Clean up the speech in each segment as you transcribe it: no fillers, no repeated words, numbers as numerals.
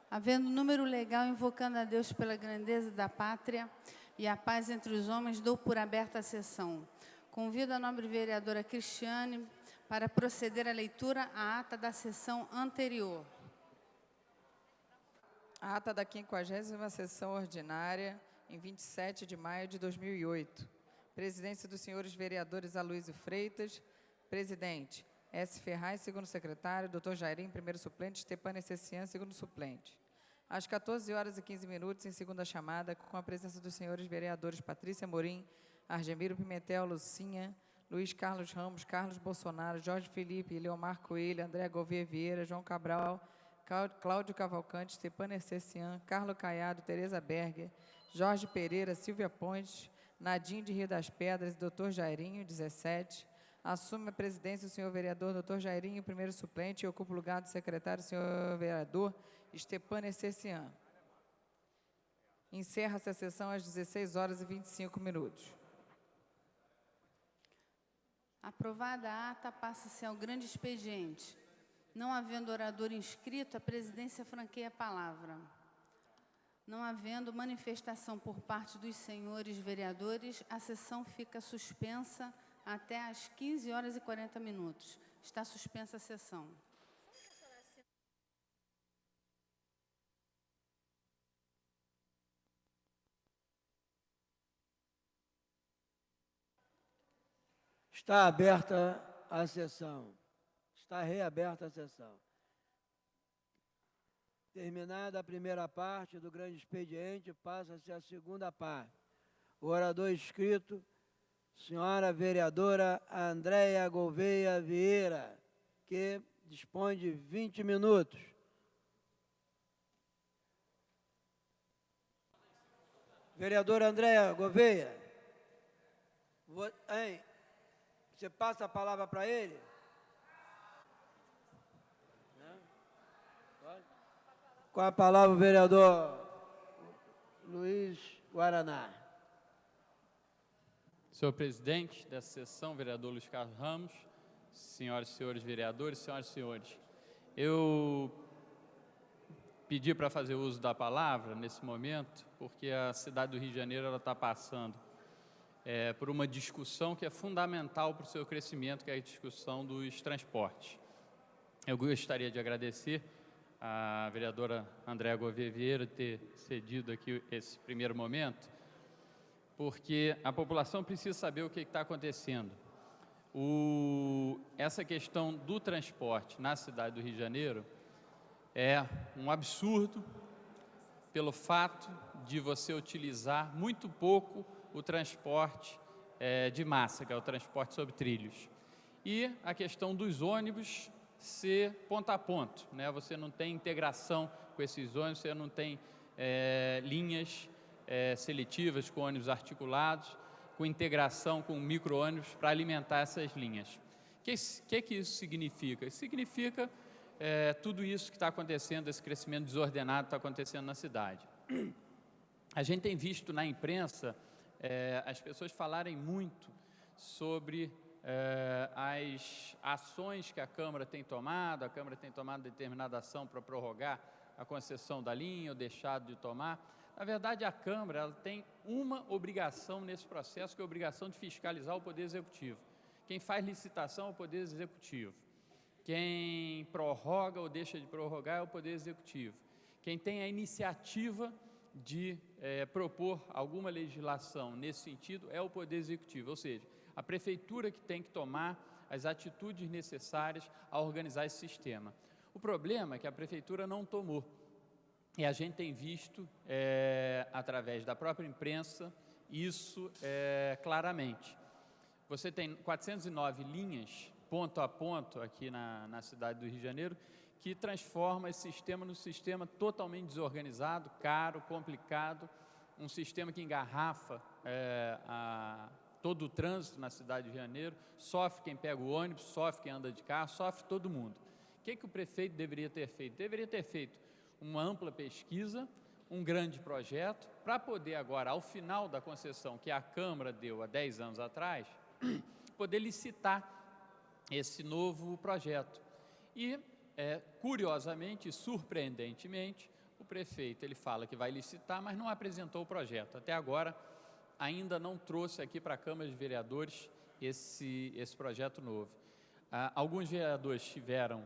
Havendo número legal, invocando a Deus pela grandeza da pátria e a paz entre os homens, dou por aberta a sessão. Convido a nobre vereadora Cristiane para proceder à leitura à ata da sessão anterior. A ata da 50ª sessão ordinária, em 27 de maio de 2008. Presidência dos senhores vereadores Aloysio Freitas, presidente. S. Ferraz, segundo secretário. Dr. Jairim, primeiro suplente. Stepane Cessian, segundo suplente. Às 14h15, em segunda chamada, com a presença dos senhores vereadores Patrícia Morim, Argemiro Pimentel, Lucinha, Luiz Carlos Ramos, Carlos Bolsonaro, Jorge Felipe, Leomar Coelho, André Gouveia Vieira, João Cabral, Cláudio Cavalcante, Stepane Cessian, Carlos Caiado, Tereza Berger, Jorge Pereira, Silvia Pontes, Nadim de Rio das Pedras e Dr. Jairinho, 17. Assume a presidência o senhor vereador Dr. Jairinho, primeiro suplente, e ocupa o lugar do secretário, senhor vereador Stepane Cessian. Encerra-se a sessão às 16h25. Aprovada a ata, passa-se ao grande expediente. Não havendo orador inscrito, a presidência franqueia a palavra. Não havendo manifestação por parte dos senhores vereadores, a sessão fica suspensa até às 15h40. Está suspensa a sessão. Está aberta a sessão. Está reaberta a sessão. Terminada a primeira parte do grande expediente, passa-se a segunda parte. O orador inscrito, senhora vereadora Andréia Gouveia Vieira, que dispõe de 20 minutos. Vereadora Andréia Gouveia, você passa a palavra para ele? Com a palavra o vereador Luiz Guaraná. Senhor presidente dessa sessão, vereador Luiz Carlos Ramos, senhoras e senhores vereadores, senhoras e senhores, eu pedi para fazer uso da palavra nesse momento, porque a cidade do Rio de Janeiro está passando por uma discussão que é fundamental para o seu crescimento, que é a discussão dos transportes. Eu gostaria de agradecer a vereadora Andréia Gouveia Vieira ter cedido aqui esse primeiro momento, porque a população precisa saber o que está acontecendo. Essa questão do transporte na cidade do Rio de Janeiro é um absurdo pelo fato de você utilizar muito pouco o transporte de massa, que é o transporte sobre trilhos. E a questão dos ônibus ser ponto a ponto, né? Você não tem integração com esses ônibus, você não tem linhas seletivas com ônibus articulados, com integração com micro-ônibus para alimentar essas linhas. O que isso significa? Isso significa tudo isso que está acontecendo, esse crescimento desordenado que está acontecendo na cidade. A gente tem visto na imprensa as pessoas falarem muito sobre as ações que a Câmara tem tomado determinada ação para prorrogar a concessão da linha ou deixado de tomar. Na verdade, a Câmara ela tem uma obrigação nesse processo, que é a obrigação de fiscalizar o Poder Executivo. Quem faz licitação é o Poder Executivo. Quem prorroga ou deixa de prorrogar é o Poder Executivo. Quem tem a iniciativa de propor alguma legislação nesse sentido é o Poder Executivo, ou seja, a Prefeitura que tem que tomar as atitudes necessárias a organizar esse sistema. O problema é que a Prefeitura não tomou, e a gente tem visto, através da própria imprensa, isso claramente. Você tem 409 linhas, ponto a ponto, aqui na cidade do Rio de Janeiro, que transforma esse sistema num sistema totalmente desorganizado, caro, complicado, um sistema que engarrafa todo o trânsito na cidade de Janeiro, sofre quem pega o ônibus, sofre quem anda de carro, sofre todo mundo. O que o prefeito deveria ter feito? Deveria ter feito uma ampla pesquisa, um grande projeto, para poder agora, ao final da concessão que a Câmara deu há 10 anos atrás, poder licitar esse novo projeto. E, curiosamente e surpreendentemente, o prefeito ele fala que vai licitar, mas não apresentou o projeto. Até agora, ainda não trouxe aqui para a Câmara de Vereadores esse projeto novo. Alguns vereadores tiveram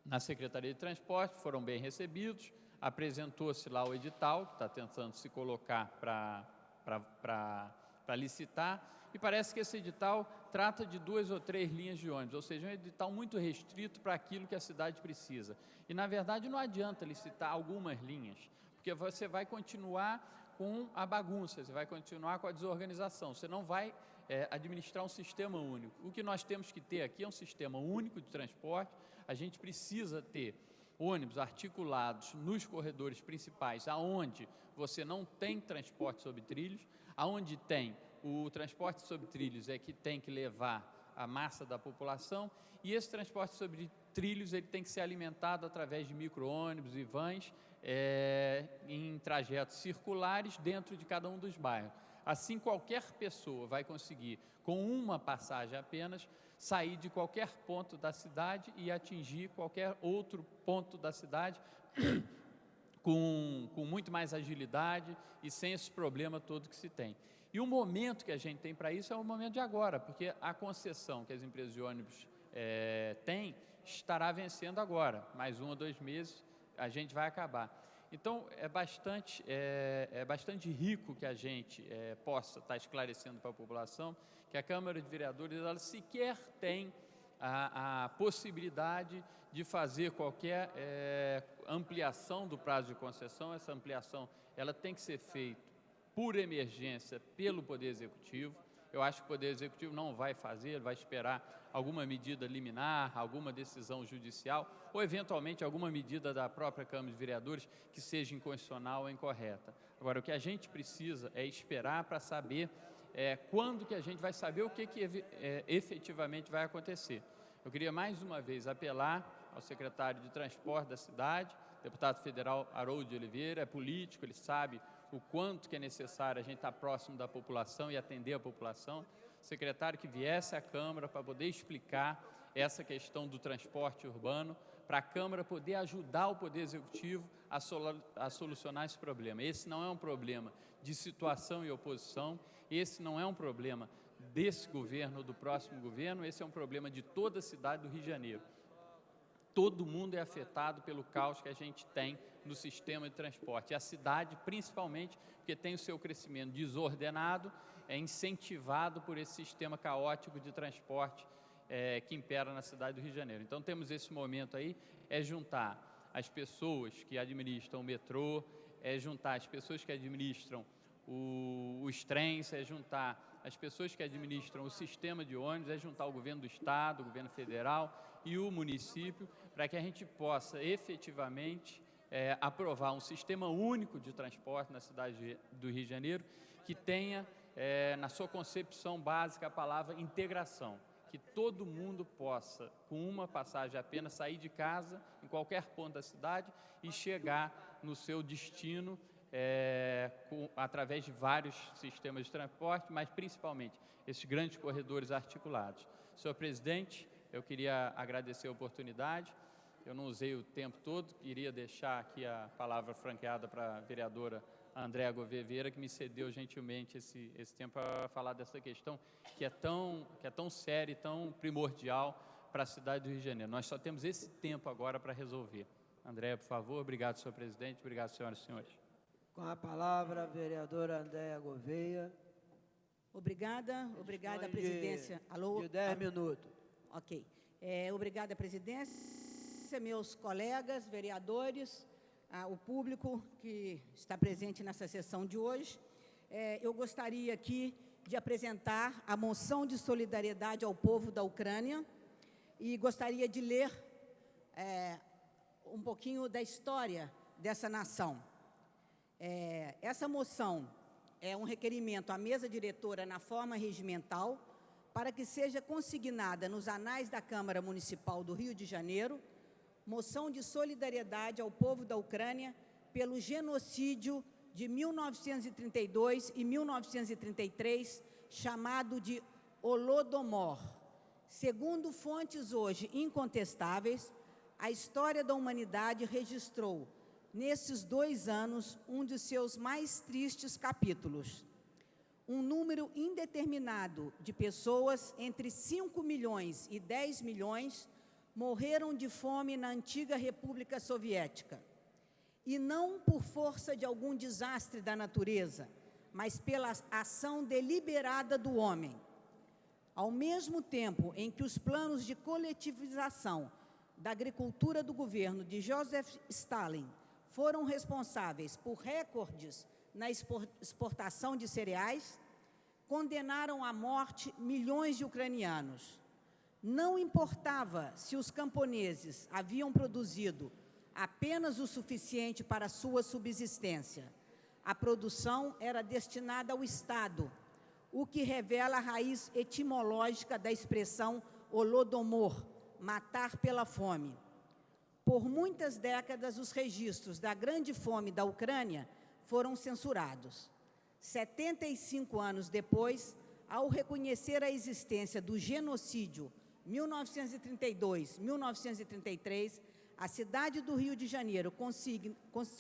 na Secretaria de Transporte, foram bem recebidos, apresentou-se lá o edital, que está tentando se colocar para licitar, e parece que esse edital trata de 2 ou 3 linhas de ônibus, ou seja, um edital muito restrito para aquilo que a cidade precisa. E, na verdade, não adianta licitar algumas linhas, porque você vai continuar com a bagunça, você vai continuar com a desorganização, você não vai administrar um sistema único. O que nós temos que ter aqui é um sistema único de transporte. A gente precisa ter ônibus articulados nos corredores principais, aonde você não tem transporte sobre trilhos, aonde tem o transporte sobre trilhos é que tem que levar a massa da população, e esse transporte sobre trilhos ele tem que ser alimentado através de micro-ônibus e vans em trajetos circulares dentro de cada um dos bairros. Assim, qualquer pessoa vai conseguir, com uma passagem apenas, sair de qualquer ponto da cidade e atingir qualquer outro ponto da cidade com muito mais agilidade e sem esse problema todo que se tem. E o momento que a gente tem para isso é o momento de agora, porque a concessão que as empresas de ônibus têm estará vencendo agora. Mais 1 ou 2 meses a gente vai acabar. Então, é bastante rico que a gente possa estar esclarecendo para a população que a Câmara de Vereadores ela sequer tem a possibilidade de fazer qualquer ampliação do prazo de concessão. Essa ampliação ela tem que ser feita por emergência pelo Poder Executivo. Eu acho que o Poder Executivo não vai fazer, ele vai esperar alguma medida liminar, alguma decisão judicial ou, eventualmente, alguma medida da própria Câmara de Vereadores que seja inconstitucional ou incorreta. Agora, o que a gente precisa é esperar para saber quando que a gente vai saber o que efetivamente vai acontecer. Eu queria, mais uma vez, apelar ao secretário de Transporte da cidade, deputado federal Haroldo de Oliveira, é político, ele sabe o quanto que é necessário a gente estar próximo da população e atender a população. Secretário que viesse à Câmara para poder explicar essa questão do transporte urbano, para a Câmara poder ajudar o Poder Executivo a solucionar esse problema. Esse não é um problema de situação e oposição, esse não é um problema desse governo ou do próximo governo, esse é um problema de toda a cidade do Rio de Janeiro. Todo mundo é afetado pelo caos que a gente tem no sistema de transporte. E a cidade, principalmente, porque tem o seu crescimento desordenado, é incentivado por esse sistema caótico de transporte que impera na cidade do Rio de Janeiro. Então, temos esse momento aí, juntar as pessoas que administram o metrô, juntar as pessoas que administram os trens, juntar as pessoas que administram o sistema de ônibus, juntar o governo do Estado, o governo federal e o município, para que a gente possa efetivamente aprovar um sistema único de transporte na cidade do Rio de Janeiro, que tenha na sua concepção básica a palavra integração, que todo mundo possa, com uma passagem apenas, sair de casa em qualquer ponto da cidade e chegar no seu destino através de vários sistemas de transporte, mas principalmente esses grandes corredores articulados. Senhor presidente, eu queria agradecer a oportunidade. Eu não usei o tempo todo, queria deixar aqui a palavra franqueada para a vereadora Andréa Gouveia Vieira, que me cedeu gentilmente esse tempo para falar dessa questão que é tão séria e tão primordial para a cidade do Rio de Janeiro. Nós só temos esse tempo agora para resolver. Andréa, por favor. Obrigado, senhor presidente. Obrigado, senhoras e senhores. Com a palavra, a vereadora Andréa Gouveia. Obrigada, presidência. Alô? De 10 minutos. Ok. Obrigada, presidência, meus colegas, vereadores, o público que está presente nessa sessão de hoje. Eu gostaria aqui de apresentar a moção de solidariedade ao povo da Ucrânia e gostaria de ler um pouquinho da história dessa nação. Essa moção é um requerimento à mesa diretora na forma regimental para que seja consignada nos anais da Câmara Municipal do Rio de Janeiro moção de solidariedade ao povo da Ucrânia pelo genocídio de 1932 e 1933, chamado de Holodomor. Segundo fontes hoje incontestáveis, a história da humanidade registrou, nesses 2 anos, um de seus mais tristes capítulos. Um número indeterminado de pessoas, entre 5 milhões e 10 milhões, morreram de fome na antiga República Soviética. E não por força de algum desastre da natureza, mas pela ação deliberada do homem. Ao mesmo tempo em que os planos de coletivização da agricultura do governo de Joseph Stalin foram responsáveis por recordes na exportação de cereais, condenaram à morte milhões de ucranianos. Não importava se os camponeses haviam produzido apenas o suficiente para sua subsistência. A produção era destinada ao Estado, o que revela a raiz etimológica da expressão holodomor, matar pela fome. Por muitas décadas, os registros da grande fome da Ucrânia foram censurados. 75 anos depois, ao reconhecer a existência do genocídio 1932-1933, a cidade do Rio de Janeiro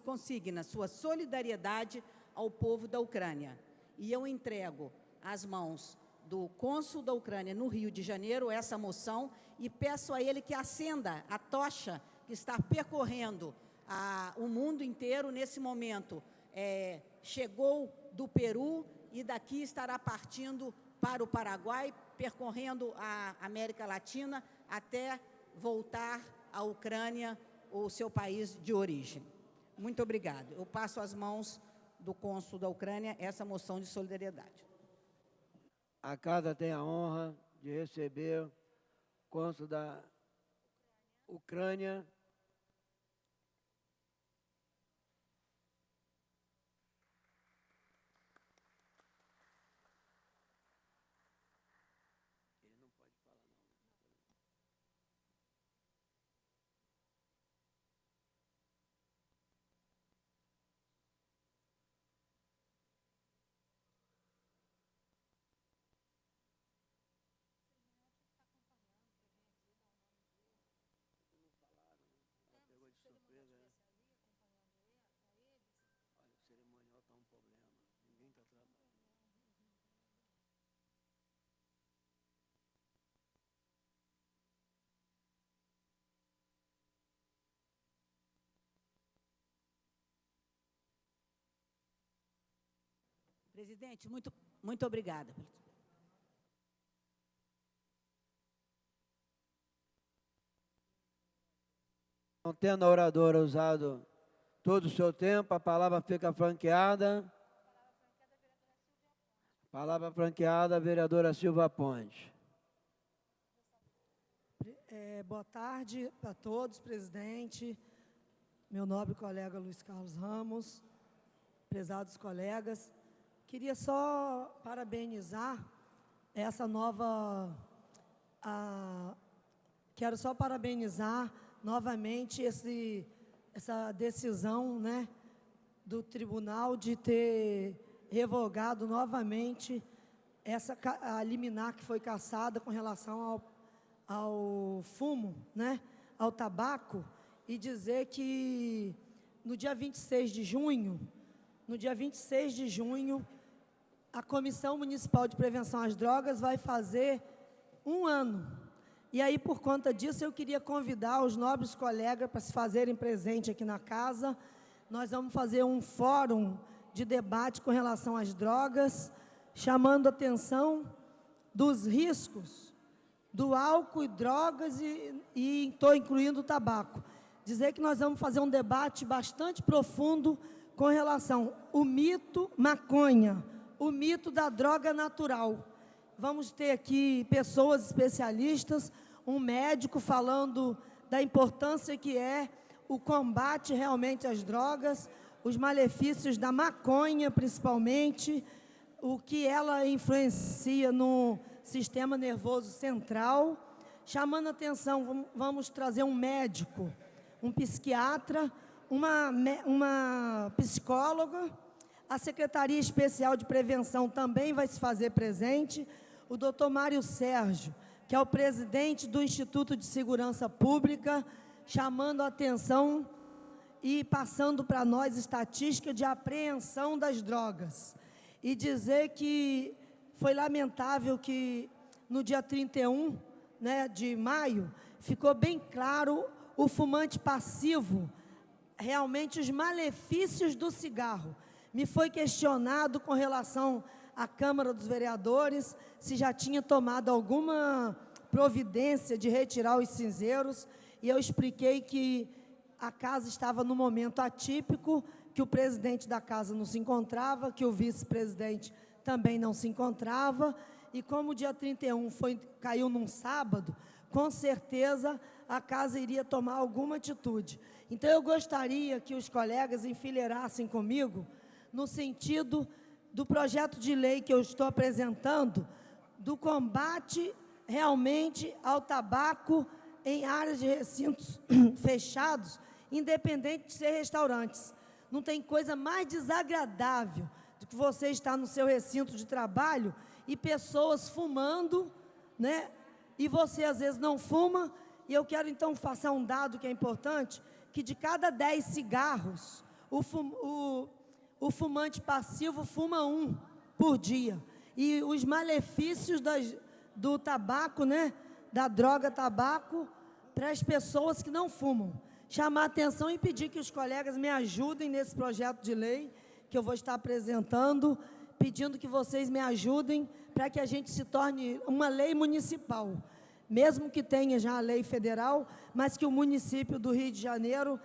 consigna sua solidariedade ao povo da Ucrânia. E eu entrego às mãos do cônsul da Ucrânia no Rio de Janeiro essa moção e peço a ele que acenda a tocha que está percorrendo o mundo inteiro nesse momento. Chegou do Peru e daqui estará partindo para o Paraguai, percorrendo a América Latina até voltar à Ucrânia, o seu país de origem. Muito obrigado. Eu passo às mãos do cônsul da Ucrânia essa moção de solidariedade. A casa tem a honra de receber o cônsul da Ucrânia. Presidente, muito obrigada. Não tendo a oradora usado todo o seu tempo, a palavra fica franqueada. Palavra franqueada, a vereadora Silva Ponte. Boa tarde a todos, presidente, meu nobre colega Luiz Carlos Ramos, prezados colegas. Queria só parabenizar essa nova... quero só parabenizar novamente essa decisão, né, do tribunal de ter revogado novamente a liminar que foi cassada com relação ao fumo, né, ao tabaco, e dizer que no dia 26 de junho, a Comissão Municipal de Prevenção às Drogas vai fazer 1 ano. E aí, por conta disso, eu queria convidar os nobres colegas para se fazerem presente aqui na casa. Nós vamos fazer um fórum de debate com relação às drogas, chamando a atenção dos riscos do álcool e drogas e estou incluindo o tabaco. Dizer que nós vamos fazer um debate bastante profundo com relação ao mito maconha, o mito da droga natural. Vamos ter aqui pessoas especialistas, um médico falando da importância que é o combate realmente às drogas, os malefícios da maconha, principalmente, o que ela influencia no sistema nervoso central. Chamando a atenção, vamos trazer um médico, um psiquiatra, uma psicóloga, a Secretaria Especial de Prevenção também vai se fazer presente, o doutor Mário Sérgio, que é o presidente do Instituto de Segurança Pública, chamando a atenção e passando para nós estatística de apreensão das drogas. E dizer que foi lamentável que no dia 31, né, de maio, ficou bem claro o fumante passivo, realmente os malefícios do cigarro. Me foi questionado com relação à Câmara dos Vereadores, se já tinha tomado alguma providência de retirar os cinzeiros, e eu expliquei que a casa estava num momento atípico, que o presidente da casa não se encontrava, que o vice-presidente também não se encontrava, e como o dia 31 caiu num sábado, com certeza a casa iria tomar alguma atitude. Então, eu gostaria que os colegas enfileirassem comigo no sentido do projeto de lei que eu estou apresentando, do combate realmente ao tabaco em áreas de recintos fechados, independente de ser restaurantes. Não tem coisa mais desagradável do que você estar no seu recinto de trabalho e pessoas fumando, né? E você às vezes não fuma. E eu quero então passar um dado que é importante, que de cada 10 cigarros, o fumante passivo fuma 1 por dia. E os malefícios do tabaco, né, da droga tabaco, para as pessoas que não fumam. Chamar a atenção e pedir que os colegas me ajudem nesse projeto de lei que eu vou estar apresentando, pedindo que vocês me ajudem para que a gente se torne uma lei municipal, mesmo que tenha já a lei federal, mas que o município do Rio de Janeiro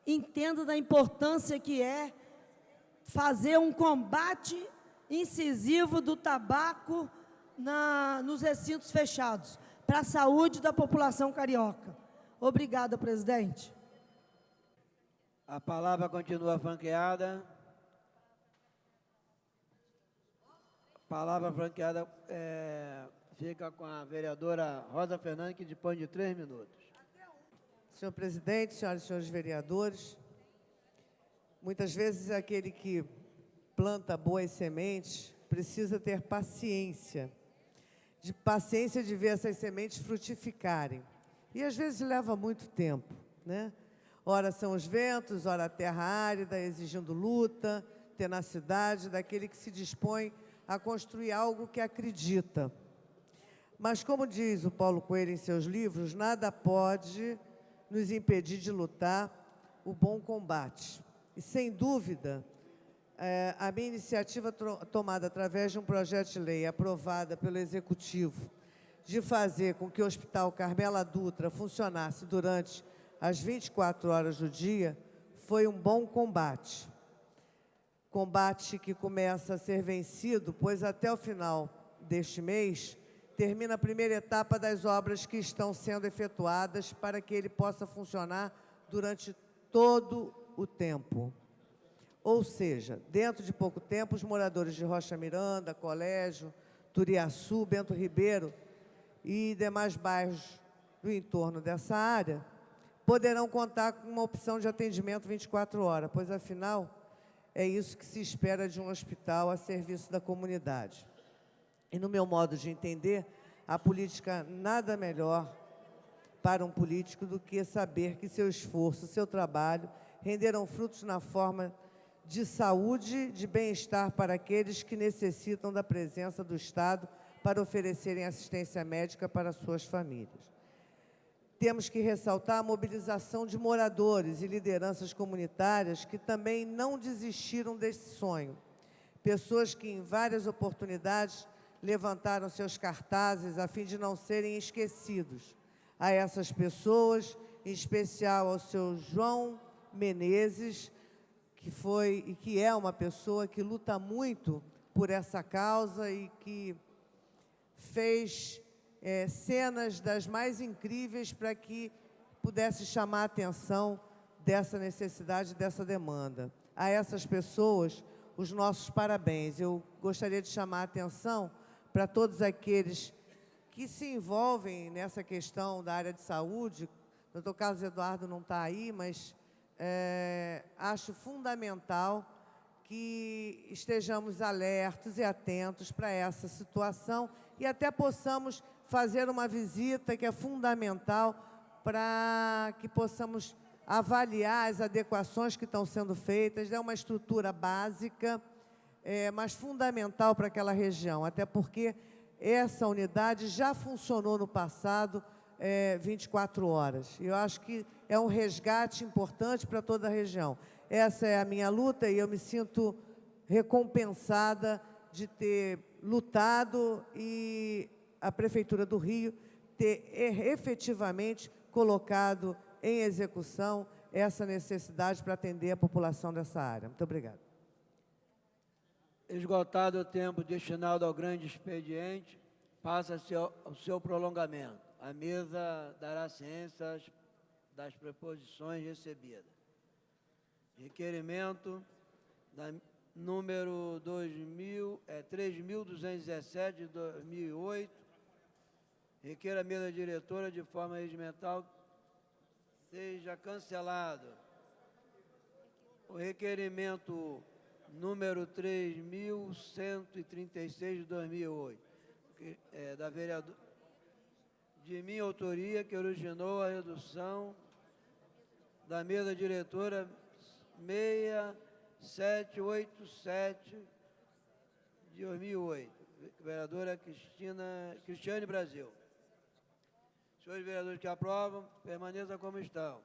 entenda da importância que é fazer um combate incisivo do tabaco nos recintos fechados, para a saúde da população carioca. Obrigada, presidente. A palavra continua franqueada. A palavra franqueada fica com a vereadora Rosa Fernandes, que dispõe de 3 minutos. Senhor presidente, senhoras e senhores vereadores, muitas vezes aquele que planta boas sementes precisa ter paciência de ver essas sementes frutificarem. E às vezes leva muito tempo, né? Ora são os ventos, ora a terra árida, exigindo luta, tenacidade daquele que se dispõe a construir algo que acredita. Mas, como diz o Paulo Coelho em seus livros, nada pode nos impedir de lutar o bom combate. E, sem dúvida, a minha iniciativa tomada através de um projeto de lei aprovada pelo Executivo, de fazer com que o Hospital Carmela Dutra funcionasse durante as 24 horas do dia, foi um bom combate. Combate que começa a ser vencido, pois até o final deste mês, termina a primeira etapa das obras que estão sendo efetuadas para que ele possa funcionar durante todo o tempo. Ou seja, dentro de pouco tempo, os moradores de Rocha Miranda, Colégio, Turiaçu, Bento Ribeiro e demais bairros do entorno dessa área poderão contar com uma opção de atendimento 24 horas, pois, afinal, é isso que se espera de um hospital a serviço da comunidade. E, no meu modo de entender, a política nada melhor para um político do que saber que seu esforço, seu trabalho, renderam frutos na forma de saúde, de bem-estar para aqueles que necessitam da presença do Estado para oferecerem assistência médica para suas famílias. Temos que ressaltar a mobilização de moradores e lideranças comunitárias que também não desistiram desse sonho. Pessoas que, em várias oportunidades, levantaram seus cartazes a fim de não serem esquecidos. A essas pessoas, em especial ao seu João Menezes, que é uma pessoa que luta muito por essa causa e que fez cenas das mais incríveis para que pudesse chamar a atenção dessa necessidade, dessa demanda. A essas pessoas, os nossos parabéns. Eu gostaria de chamar a atenção para todos aqueles que se envolvem nessa questão da área de saúde. O Dr. Carlos Eduardo não está aí, mas acho fundamental que estejamos alertos e atentos para essa situação e até possamos fazer uma visita que é fundamental para que possamos avaliar as adequações que estão sendo feitas. É uma estrutura básica, mas fundamental para aquela região, até porque essa unidade já funcionou no passado 24 horas. E eu acho que é um resgate importante para toda a região. Essa é a minha luta e eu me sinto recompensada de ter lutado e a Prefeitura do Rio ter efetivamente colocado em execução essa necessidade para atender a população dessa área. Muito obrigada. Esgotado o tempo destinado ao grande expediente, passa-se ao seu prolongamento. A mesa dará ciência das proposições recebidas. Requerimento número 3.217 de 2008. Requer a mesa diretora de forma regimental seja cancelado. O requerimento número 3.136 de 2008, da vereadora, de minha autoria, que originou a redução da mesa diretora 6787 de 2008, vereadora Cristiane Brasil. Senhores vereadores que aprovam, permaneçam como estão.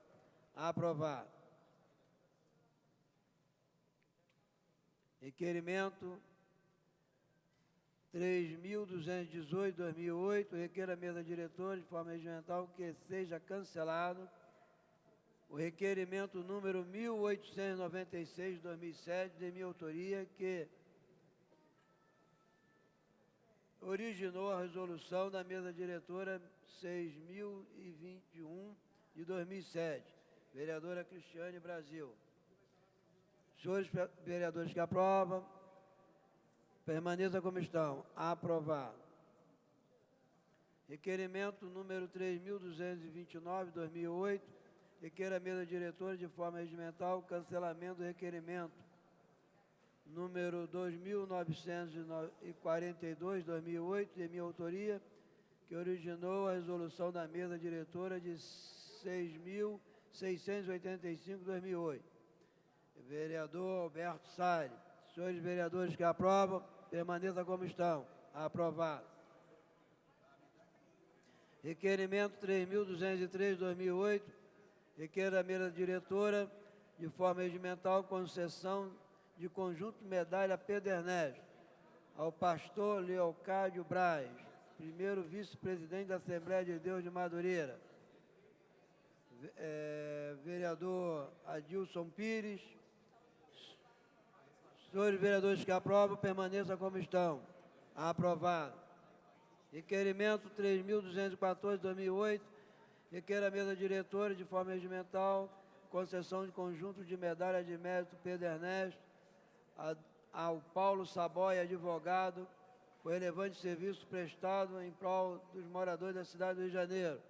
Aprovado. Requerimento 3.218 de 2008, requer a mesa diretora de forma regimental que seja cancelado. O requerimento número 1.896 de 2007, de minha autoria, que originou a resolução da mesa diretora 6.021 de 2007, vereadora Cristiane Brasil. Senhores vereadores que aprovam, permaneça como estão. Aprovado. Requerimento número 3.229 de 2008, requer a mesa diretora de forma regimental cancelamento do requerimento número 2.942 de 2008, de minha autoria, que originou a resolução da mesa diretora de 6.685 de 2008. Vereador Alberto Salles. Senhores vereadores que aprovam, permaneçam como estão. Aprovado. Requerimento 3.203 de 2008, requer a mesa diretora, de forma regimental, concessão de conjunto de medalha Pedro Ernesto ao pastor Leocádio Braz, primeiro vice-presidente da Assembleia de Deus de Madureira. Vereador Adilson Pires. Senhores vereadores que aprovam, permaneçam como estão. Aprovado. Requerimento 3.214 de 2008, requer a mesa diretora, de forma regimental, concessão de conjunto de medalha de mérito Pedro Ernesto ao Paulo Saboia, advogado, por relevante serviço prestado em prol dos moradores da cidade do Rio de Janeiro.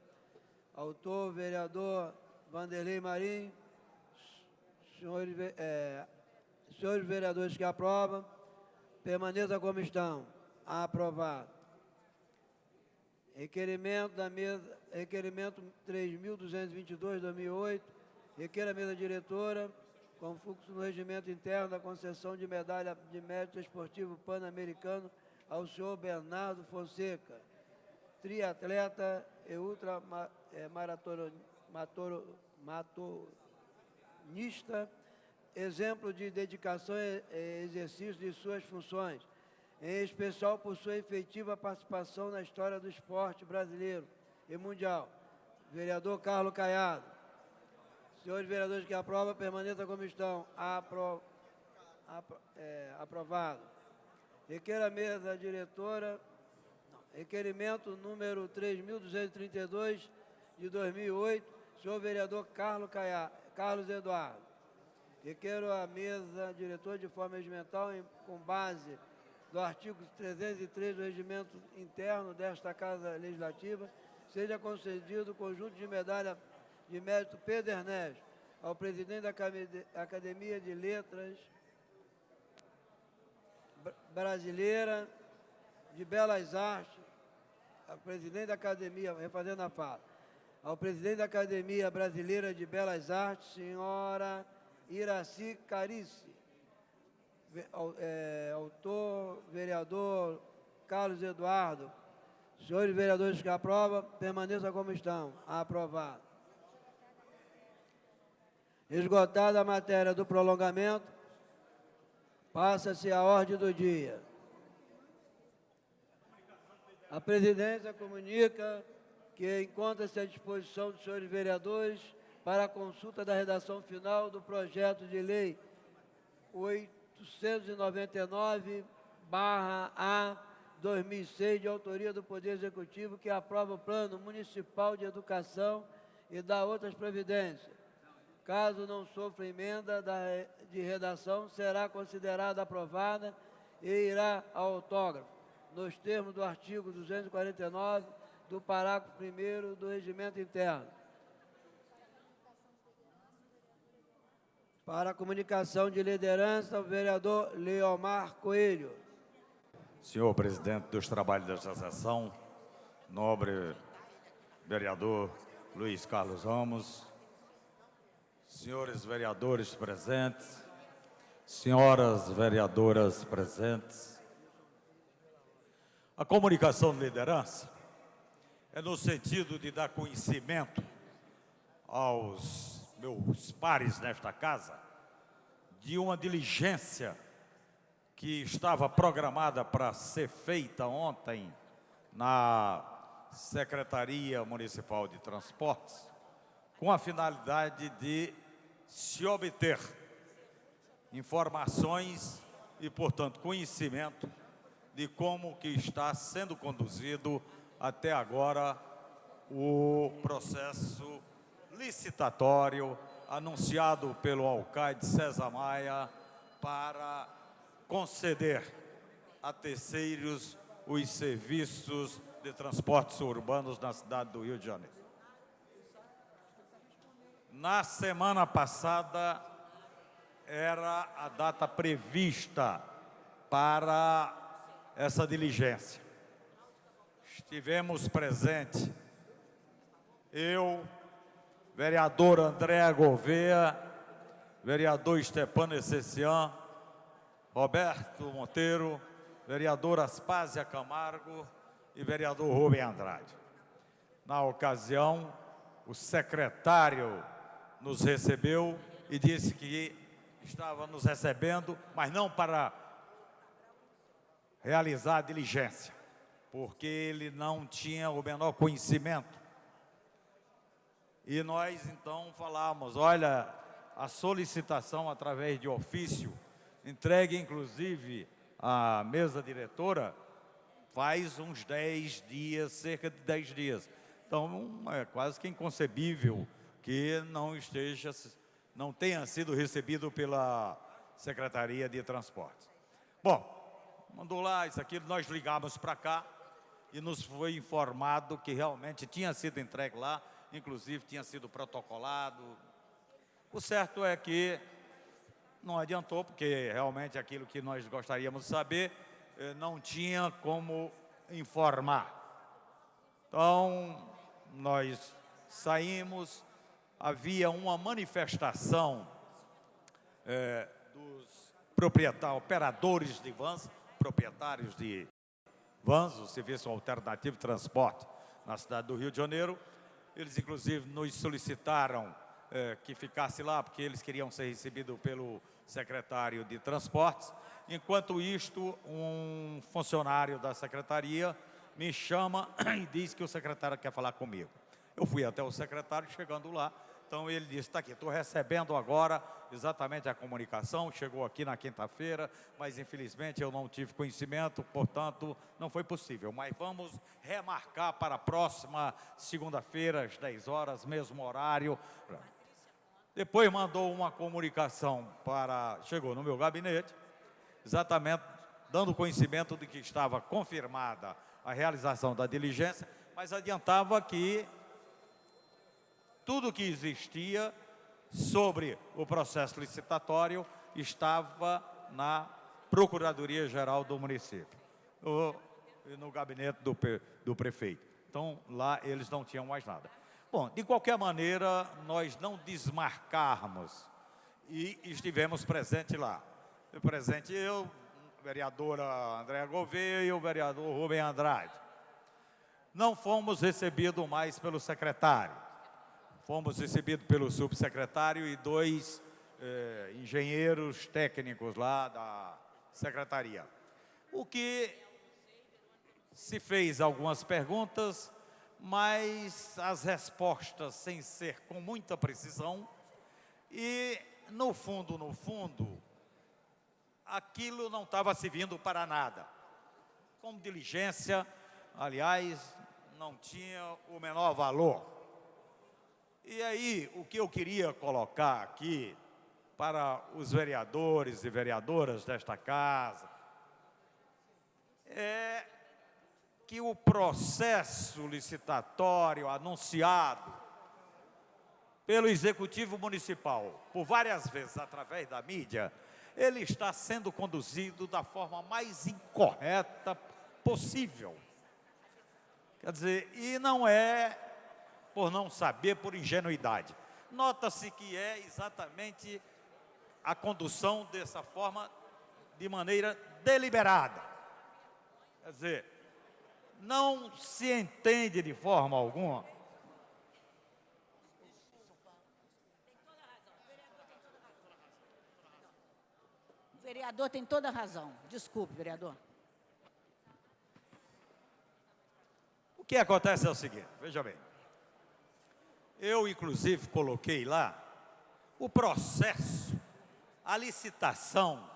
Autor, vereador Vanderlei Marim. Senhores vereadores que aprovam, permaneçam como estão. Aprovado. Requerimento 3.222 de 2008, requer a mesa diretora, com fluxo no regimento interno da concessão de medalha de mérito esportivo pan-americano ao senhor Bernardo Fonseca, triatleta e ultramaratonista, exemplo de dedicação e exercício de suas funções, em especial por sua efetiva participação na história do esporte brasileiro e mundial. Vereador Carlos Caiado. Senhores vereadores que aprovam, permaneçam como estão. Aprovado. Requer a mesa diretora, requerimento número 3.232 de 2008, senhor vereador Carlos Eduardo. Requero a mesa diretora de forma regimental, com base do artigo 303 do regimento interno desta Casa Legislativa, seja concedido o conjunto de medalha de mérito Pedro Ernesto ao presidente da Academia de Letras Brasileira de Belas Artes, ao presidente da Academia, refazendo a fala, ao presidente da Academia Brasileira de Belas Artes, senhora Iraci Carice, autor, vereador Carlos Eduardo. Senhores vereadores que aprovam, permaneçam como estão. Aprovado. Esgotada a matéria do prolongamento, passa-se a ordem do dia. A presidência comunica que encontra-se à disposição dos senhores vereadores para a consulta da redação final do projeto de lei 899/A/2006, de autoria do Poder Executivo, que aprova o Plano Municipal de Educação e dá outras providências. Caso não sofra emenda de redação, será considerada aprovada e irá ao autógrafo, nos termos do artigo 249 do parágrafo 1º do Regimento Interno. Para a comunicação de liderança, o vereador Leomar Coelho. Senhor presidente dos trabalhos desta sessão, nobre vereador Luiz Carlos Ramos, senhores vereadores presentes, senhoras vereadoras presentes, a comunicação de liderança é no sentido de dar conhecimento aos meus pares nesta casa de uma diligência que estava programada para ser feita ontem na Secretaria Municipal de Transportes, com a finalidade de se obter informações e, portanto, conhecimento de como que está sendo conduzido até agora o processo licitatório anunciado pelo alcaide César Maia para conceder a terceiros os serviços de transportes urbanos na cidade do Rio de Janeiro. Na semana passada era a data prevista para essa diligência. Estivemos presentes, eu, vereador André Gouveia, vereador Stepano Essessian, Roberto Monteiro, vereador Aspásia Camargo e vereador Rubem Andrade. Na ocasião, o secretário nos recebeu e disse que estava nos recebendo, mas não para realizar a diligência, porque ele não tinha o menor conhecimento. E nós, então, falamos, olha, a solicitação através de ofício, entregue, inclusive, à mesa diretora, faz uns 10 dias, cerca de 10 dias. Então, é quase que inconcebível que não tenha sido recebido pela Secretaria de Transportes. Bom, mandou lá isso aqui, nós ligamos para cá e nos foi informado que realmente tinha sido entregue lá, inclusive tinha sido protocolado. O certo é que não adiantou, porque realmente aquilo que nós gostaríamos de saber não tinha como informar. Então, nós saímos, havia uma manifestação dos operadores de vans, proprietários de vans, o Serviço Alternativo de Transporte na cidade do Rio de Janeiro. Eles, inclusive, nos solicitaram que ficasse lá, porque eles queriam ser recebidos pelo secretário de Transportes. Enquanto isto, um funcionário da secretaria me chama e diz que o secretário quer falar comigo. Eu fui até o secretário, chegando lá, então ele disse, está aqui, estou recebendo agora exatamente a comunicação, chegou aqui na quinta-feira, mas infelizmente eu não tive conhecimento, portanto não foi possível, mas vamos remarcar para a próxima segunda-feira, às 10 horas, mesmo horário. Depois mandou uma comunicação chegou no meu gabinete, exatamente dando conhecimento de que estava confirmada a realização da diligência, mas adiantava que tudo que existia sobre o processo licitatório estava na Procuradoria-Geral do município, no gabinete do prefeito. Então, lá eles não tinham mais nada. Bom, de qualquer maneira, nós não desmarcarmos e estivemos presentes lá. Presente eu, a vereadora Andréa Gouveia e o vereador Rubem Andrade. Não fomos recebidos mais pelo secretário. Fomos recebidos pelo subsecretário e 2 engenheiros técnicos lá da secretaria. O que se fez algumas perguntas, mas as respostas sem ser com muita precisão e, no fundo, aquilo não estava servindo para nada. Como diligência, aliás, não tinha o menor valor. E aí, o que eu queria colocar aqui para os vereadores e vereadoras desta casa é que o processo licitatório anunciado pelo Executivo Municipal, por várias vezes através da mídia, ele está sendo conduzido da forma mais incorreta possível. Quer dizer, e não é por não saber, por ingenuidade. Nota-se que é exatamente a condução dessa forma de maneira deliberada. Quer dizer, não se entende de forma alguma. O vereador tem toda a razão. Desculpe, vereador. O que acontece é o seguinte, veja bem. Eu, inclusive, coloquei lá o processo, a licitação,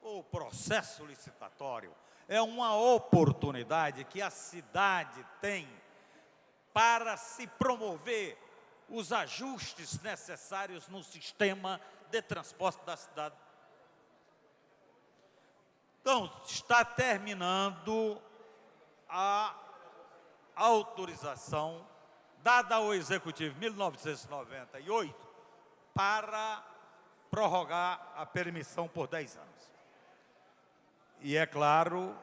o processo licitatório, é uma oportunidade que a cidade tem para se promover os ajustes necessários no sistema de transporte da cidade. Então, está terminando a autorização dada ao Executivo 1998 para prorrogar a permissão por 10 anos. E é claro,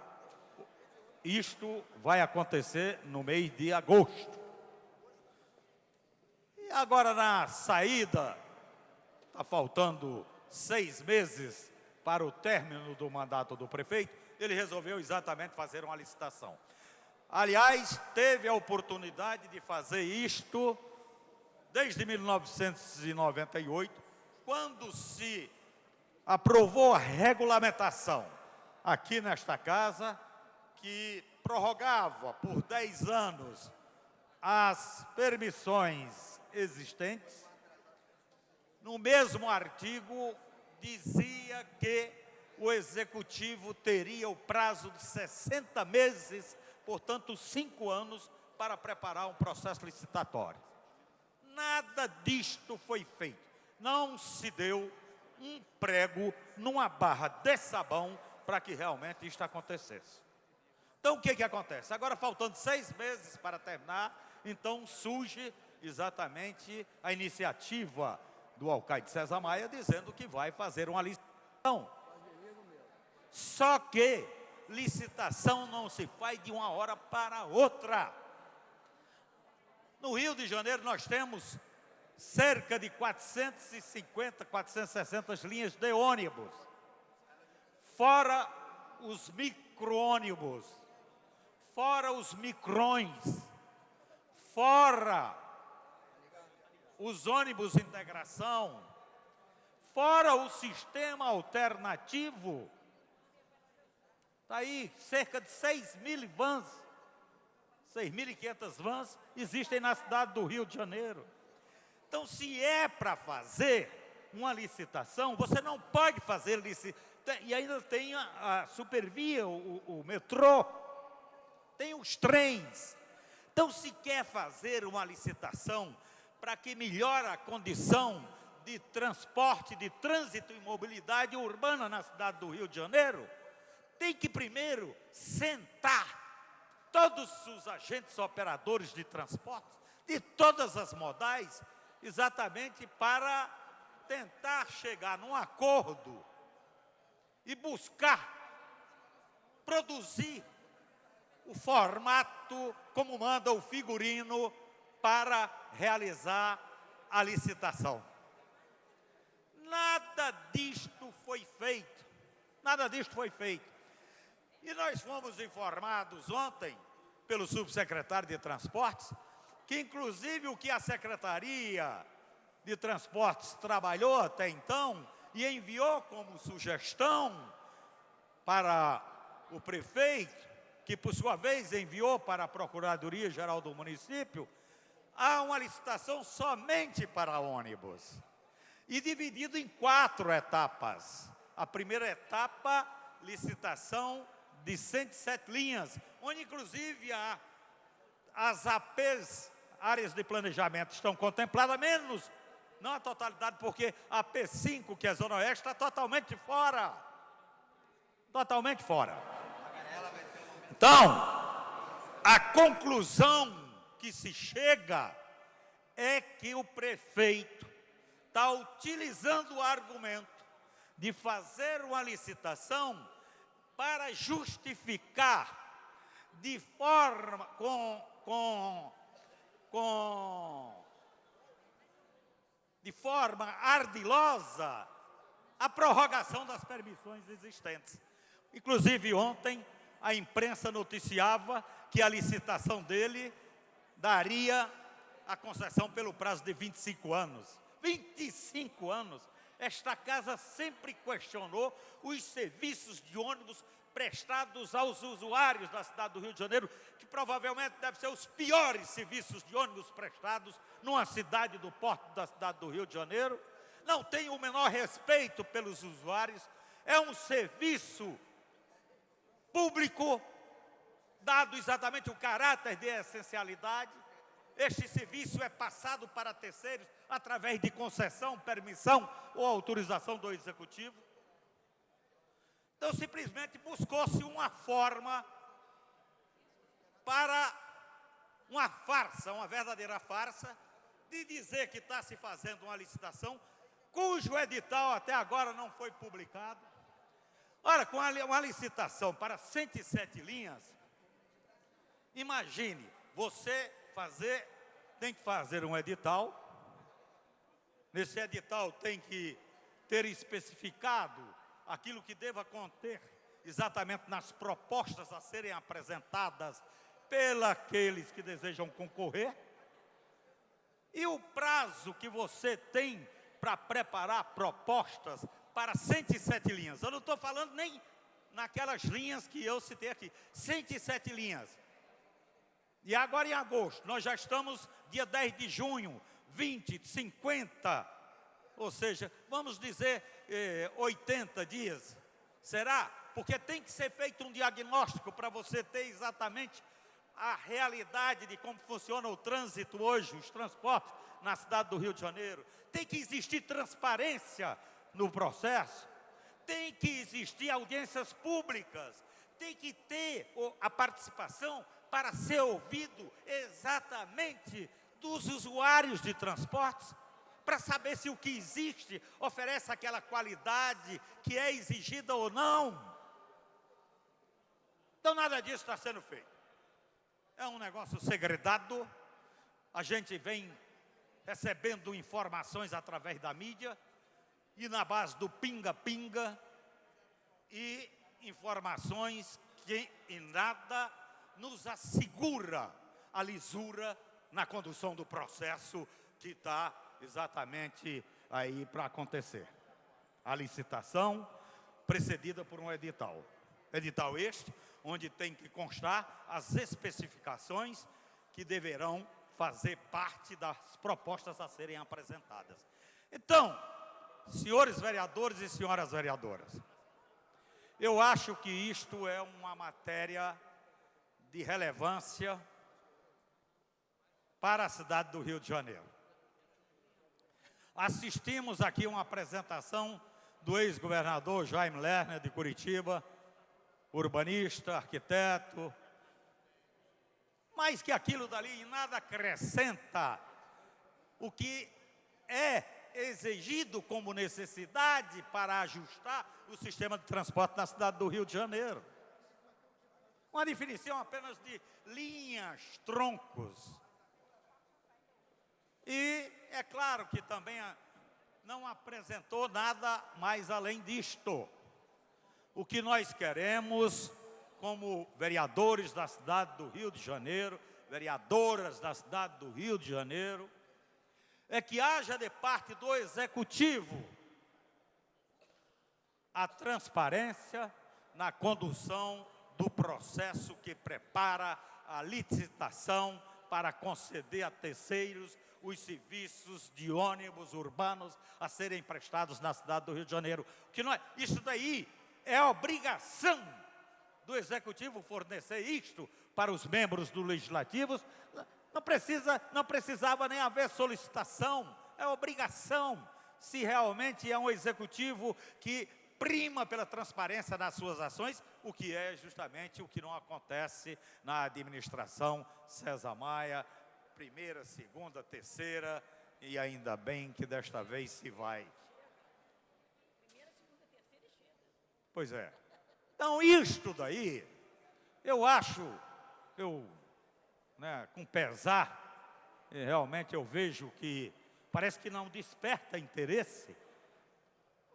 isto vai acontecer no mês de agosto. E agora na saída, está faltando 6 meses para o término do mandato do prefeito, ele resolveu exatamente fazer uma licitação. Aliás, teve a oportunidade de fazer isto desde 1998, quando se aprovou a regulamentação aqui nesta casa, que prorrogava por 10 anos as permissões existentes. No mesmo artigo, dizia que o Executivo teria o prazo de 60 meses, portanto 5 anos, para preparar um processo licitatório. Nada disto foi feito. Não se deu um prego numa barra de sabão para que realmente isto acontecesse. Então, o que acontece? Agora, faltando 6 meses para terminar, então surge exatamente a iniciativa do alcaide César Maia, dizendo que vai fazer uma licitação. Só que licitação não se faz de uma hora para outra. No Rio de Janeiro nós temos cerca de 450, 460 linhas de ônibus, fora os micro-ônibus, fora os micrões, fora os ônibus integração, fora o sistema alternativo. Está aí, cerca de 6.000 vans, 6.500 vans existem na cidade do Rio de Janeiro. Então, se é para fazer uma licitação, você não pode fazer licitação. E ainda tem a supervia, o metrô, tem os trens. Então, se quer fazer uma licitação para que melhore a condição de transporte, de trânsito e mobilidade urbana na cidade do Rio de Janeiro, tem que primeiro sentar todos os agentes operadores de transporte, de todas as modais, exatamente para tentar chegar num acordo e buscar produzir o formato como manda o figurino para realizar a licitação. Nada disto foi feito. Nada disto foi feito. E nós fomos informados ontem pelo subsecretário de Transportes que, inclusive, o que a Secretaria de Transportes trabalhou até então e enviou como sugestão para o prefeito, que, por sua vez, enviou para a Procuradoria-Geral do município, há uma licitação somente para ônibus e dividido em 4 etapas. A primeira etapa, licitação de 107 linhas, onde, inclusive, as APs, áreas de planejamento, estão contempladas, menos, não a totalidade, porque a P5, que é a Zona Oeste, está totalmente fora. Totalmente fora. Então, a conclusão que se chega é que o prefeito está utilizando o argumento de fazer uma licitação para justificar de forma de forma ardilosa a prorrogação das permissões existentes. Inclusive, ontem, a imprensa noticiava que a licitação dele daria a concessão pelo prazo de 25 anos. 25 anos! Esta casa sempre questionou os serviços de ônibus prestados aos usuários da cidade do Rio de Janeiro, que provavelmente devem ser os piores serviços de ônibus prestados numa cidade do porte da cidade do Rio de Janeiro. Não tem o menor respeito pelos usuários. É um serviço público, dado exatamente o caráter de essencialidade. Este serviço é passado para terceiros através de concessão, permissão ou autorização do Executivo. Então, simplesmente buscou-se uma forma para uma farsa, uma verdadeira farsa, de dizer que está se fazendo uma licitação cujo edital até agora não foi publicado. Ora, com uma licitação para 107 linhas, imagine, você tem que fazer um edital. Nesse edital tem que ter especificado aquilo que deva conter exatamente nas propostas a serem apresentadas pelos que desejam concorrer. E o prazo que você tem para preparar propostas para 107 linhas. Eu não estou falando nem naquelas linhas que eu citei aqui. 107 linhas. E agora, em agosto, nós já estamos dia 10 de junho, 20, 50, ou seja, vamos dizer 80 dias. Será? Porque tem que ser feito um diagnóstico para você ter exatamente a realidade de como funciona o trânsito hoje, os transportes na cidade do Rio de Janeiro. Tem que existir transparência no processo, tem que existir audiências públicas, tem que ter a participação para ser ouvido exatamente dos usuários de transportes, para saber se o que existe oferece aquela qualidade que é exigida ou não. Então, nada disso está sendo feito. É um negócio segredado. A gente vem recebendo informações através da mídia e na base do pinga-pinga e informações que em nada nos assegura a lisura na condução do processo que está exatamente aí para acontecer. A licitação precedida por um edital. Edital este, onde tem que constar as especificações que deverão fazer parte das propostas a serem apresentadas. Então, senhores vereadores e senhoras vereadoras, eu acho que isto é uma matéria de relevância para a cidade do Rio de Janeiro. Assistimos aqui uma apresentação do ex-governador Jaime Lerner, de Curitiba, urbanista, arquiteto, mas que aquilo dali em nada acrescenta o que é exigido como necessidade para ajustar o sistema de transporte da cidade do Rio de Janeiro. Uma definição apenas de linhas, troncos. é claro que também não apresentou nada mais além disto. O que nós queremos, como vereadores da cidade do Rio de Janeiro, vereadoras da cidade do Rio de Janeiro, é que haja de parte do Executivo a transparência na condução do processo que prepara a licitação para conceder a terceiros os serviços de ônibus urbanos a serem prestados na cidade do Rio de Janeiro. Isso daí é obrigação do Executivo fornecer isto para os membros do Legislativo. Não precisava nem haver solicitação, é obrigação, se realmente é um Executivo que prima pela transparência nas suas ações, o que é justamente o que não acontece na administração César Maia, primeira, segunda, terceira, e ainda bem que desta vez se vai. Pois é. Então, isto daí, eu acho, com pesar, realmente eu vejo que parece que não desperta interesse.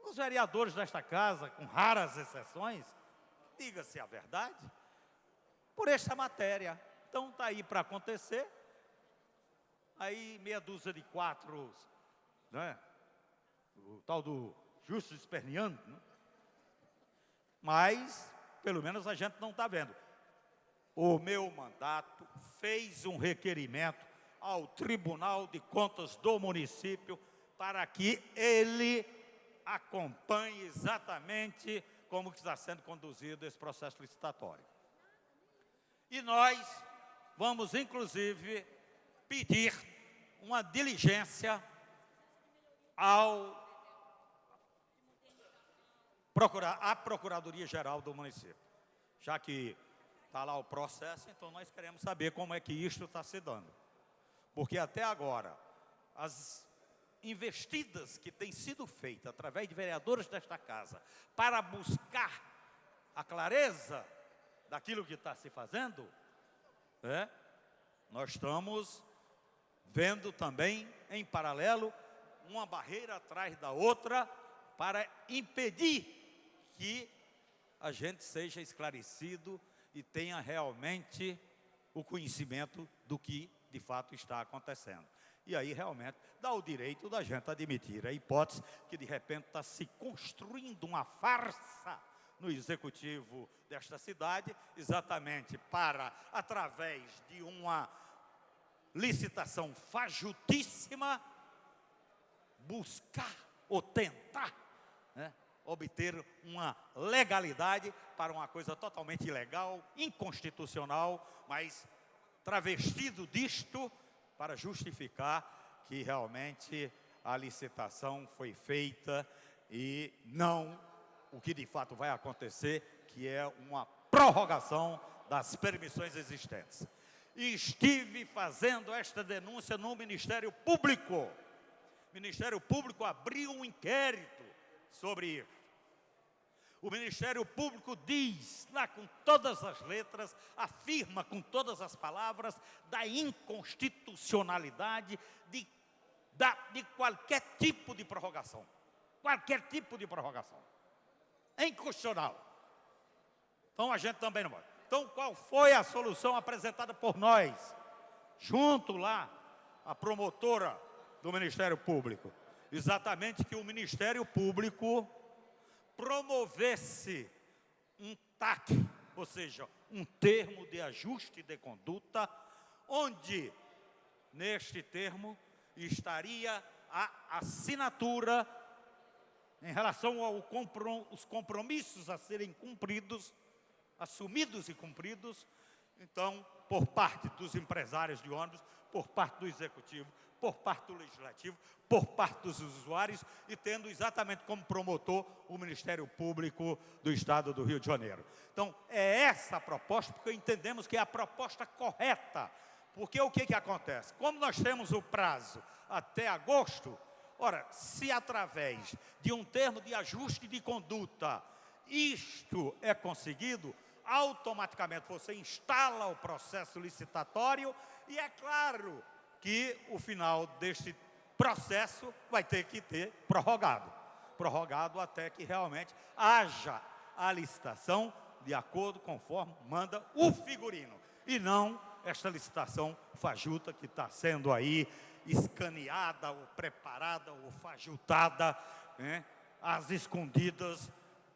Os vereadores desta casa, com raras exceções, diga-se a verdade, por esta matéria. Então, está aí para acontecer. Aí, meia dúzia de quatro, o tal do Justo Esperneando, mas, pelo menos, a gente não está vendo. O meu mandato fez um requerimento ao Tribunal de Contas do município para que ele acompanhe exatamente como está sendo conduzido esse processo licitatório. E nós vamos, inclusive, pedir uma diligência à Procuradoria-Geral do município. Já que está lá o processo, então nós queremos saber como é que isto está se dando. Porque até agora, as investidas que têm sido feitas através de vereadores desta casa para buscar a clareza daquilo que está se fazendo, nós estamos vendo também, em paralelo, uma barreira atrás da outra para impedir que a gente seja esclarecido e tenha realmente o conhecimento do que de fato está acontecendo. E aí realmente dá o direito da gente admitir a hipótese que de repente está se construindo uma farsa no executivo desta cidade, exatamente para, através de uma licitação fajutíssima, buscar ou tentar obter uma legalidade para uma coisa totalmente ilegal, inconstitucional, mas travestido disto para justificar que realmente a licitação foi feita e não o que de fato vai acontecer, que é uma prorrogação das permissões existentes. E estive fazendo esta denúncia no Ministério Público. O Ministério Público abriu um inquérito sobre isso. O Ministério Público diz, lá com todas as letras, afirma com todas as palavras da inconstitucionalidade de qualquer tipo de prorrogação. Qualquer tipo de prorrogação. É inconstitucional. Então a gente também não pode. Então qual foi a solução apresentada por nós? Junto lá, a promotora do Ministério Público. Exatamente que o Ministério Público promovesse um TAC, ou seja, um termo de ajuste de conduta, onde, neste termo, estaria a assinatura em relação aos compromissos a serem cumpridos, assumidos e cumpridos, então, por parte dos empresários de ônibus, por parte do Executivo, por parte do Legislativo, por parte dos usuários e tendo exatamente como promotor o Ministério Público do Estado do Rio de Janeiro. Então, é essa a proposta, porque entendemos que é a proposta correta. Porque o que acontece? Como nós temos o prazo até agosto, ora, se através de um termo de ajuste de conduta isto é conseguido, automaticamente você instala o processo licitatório e é claro que o final deste processo vai ter que ter prorrogado. Prorrogado até que realmente haja a licitação de acordo conforme manda o figurino. E não esta licitação fajuta que está sendo aí escaneada, ou preparada, ou fajutada, né, às escondidas,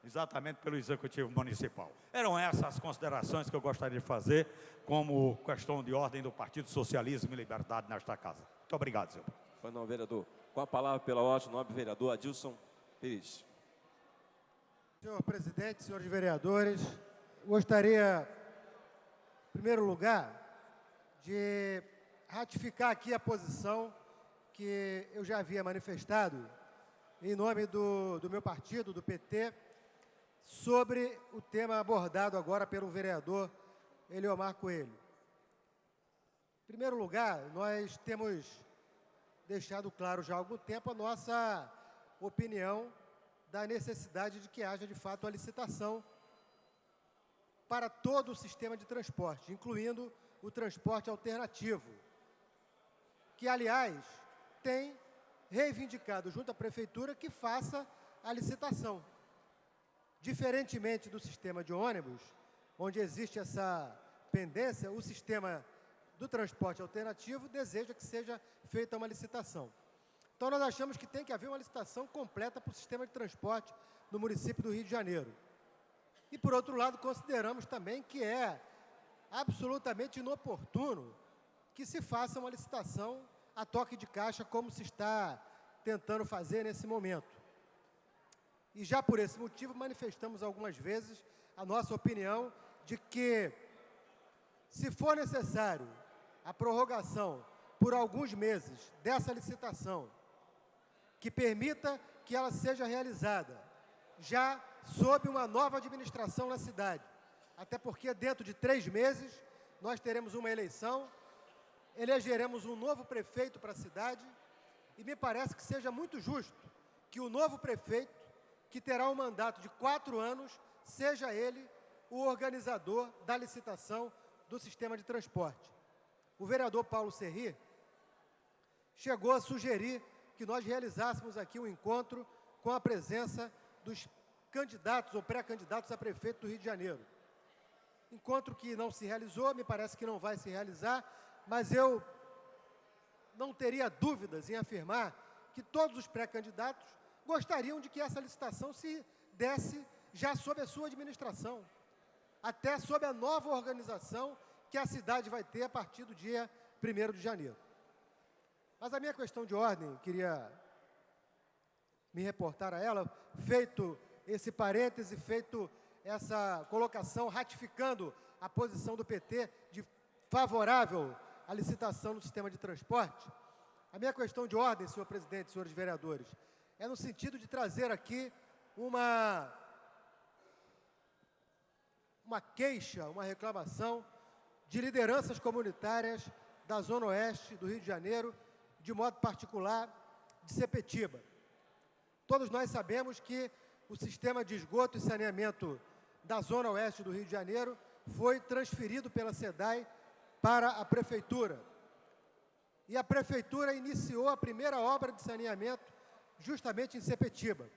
exatamente pelo Executivo Municipal. Eram essas as considerações que eu gostaria de fazer como questão de ordem do Partido Socialismo e Liberdade nesta casa. Muito obrigado, senhor. Pois não, vereador. Com a palavra, pela ordem, o nobre vereador Adilson Pires. Senhor presidente, senhores vereadores, gostaria, em primeiro lugar, de ratificar aqui a posição que eu já havia manifestado em nome do meu partido, do PT, sobre o tema abordado agora pelo vereador Eliomar Coelho. Em primeiro lugar, nós temos deixado claro já há algum tempo a nossa opinião da necessidade de que haja, de fato, a licitação para todo o sistema de transporte, incluindo o transporte alternativo, que, aliás, tem reivindicado junto à Prefeitura que faça a licitação. Diferentemente do sistema de ônibus, onde existe essa pendência, o sistema do transporte alternativo deseja que seja feita uma licitação. Então, nós achamos que tem que haver uma licitação completa para o sistema de transporte no município do Rio de Janeiro. E, por outro lado, consideramos também que é absolutamente inoportuno que se faça uma licitação a toque de caixa, como se está tentando fazer nesse momento. E já por esse motivo manifestamos algumas vezes a nossa opinião de que, se for necessário a prorrogação por alguns meses dessa licitação, que permita que ela seja realizada já sob uma nova administração na cidade. Até porque dentro de 3 meses nós teremos uma eleição, elegeremos um novo prefeito para a cidade e me parece que seja muito justo que o novo prefeito, que terá um mandato de 4 anos, seja ele o organizador da licitação do sistema de transporte. O vereador Paulo Serri chegou a sugerir que nós realizássemos aqui um encontro com a presença dos candidatos ou pré-candidatos a prefeito do Rio de Janeiro. Encontro que não se realizou, me parece que não vai se realizar, mas eu não teria dúvidas em afirmar que todos os pré-candidatos gostariam de que essa licitação se desse já sob a sua administração, até sob a nova organização que a cidade vai ter a partir do dia 1º de janeiro. Mas a minha questão de ordem, queria me reportar a ela, feito esse parêntese, feito essa colocação, ratificando a posição do PT de favorável à licitação no sistema de transporte. A minha questão de ordem, senhor presidente, senhores vereadores, é no sentido de trazer aqui uma queixa, uma reclamação de lideranças comunitárias da Zona Oeste do Rio de Janeiro, de modo particular de Sepetiba. Todos nós sabemos que o sistema de esgoto e saneamento da Zona Oeste do Rio de Janeiro foi transferido pela SEDAI para a Prefeitura. E a Prefeitura iniciou a primeira obra de saneamento justamente em Sepetiba.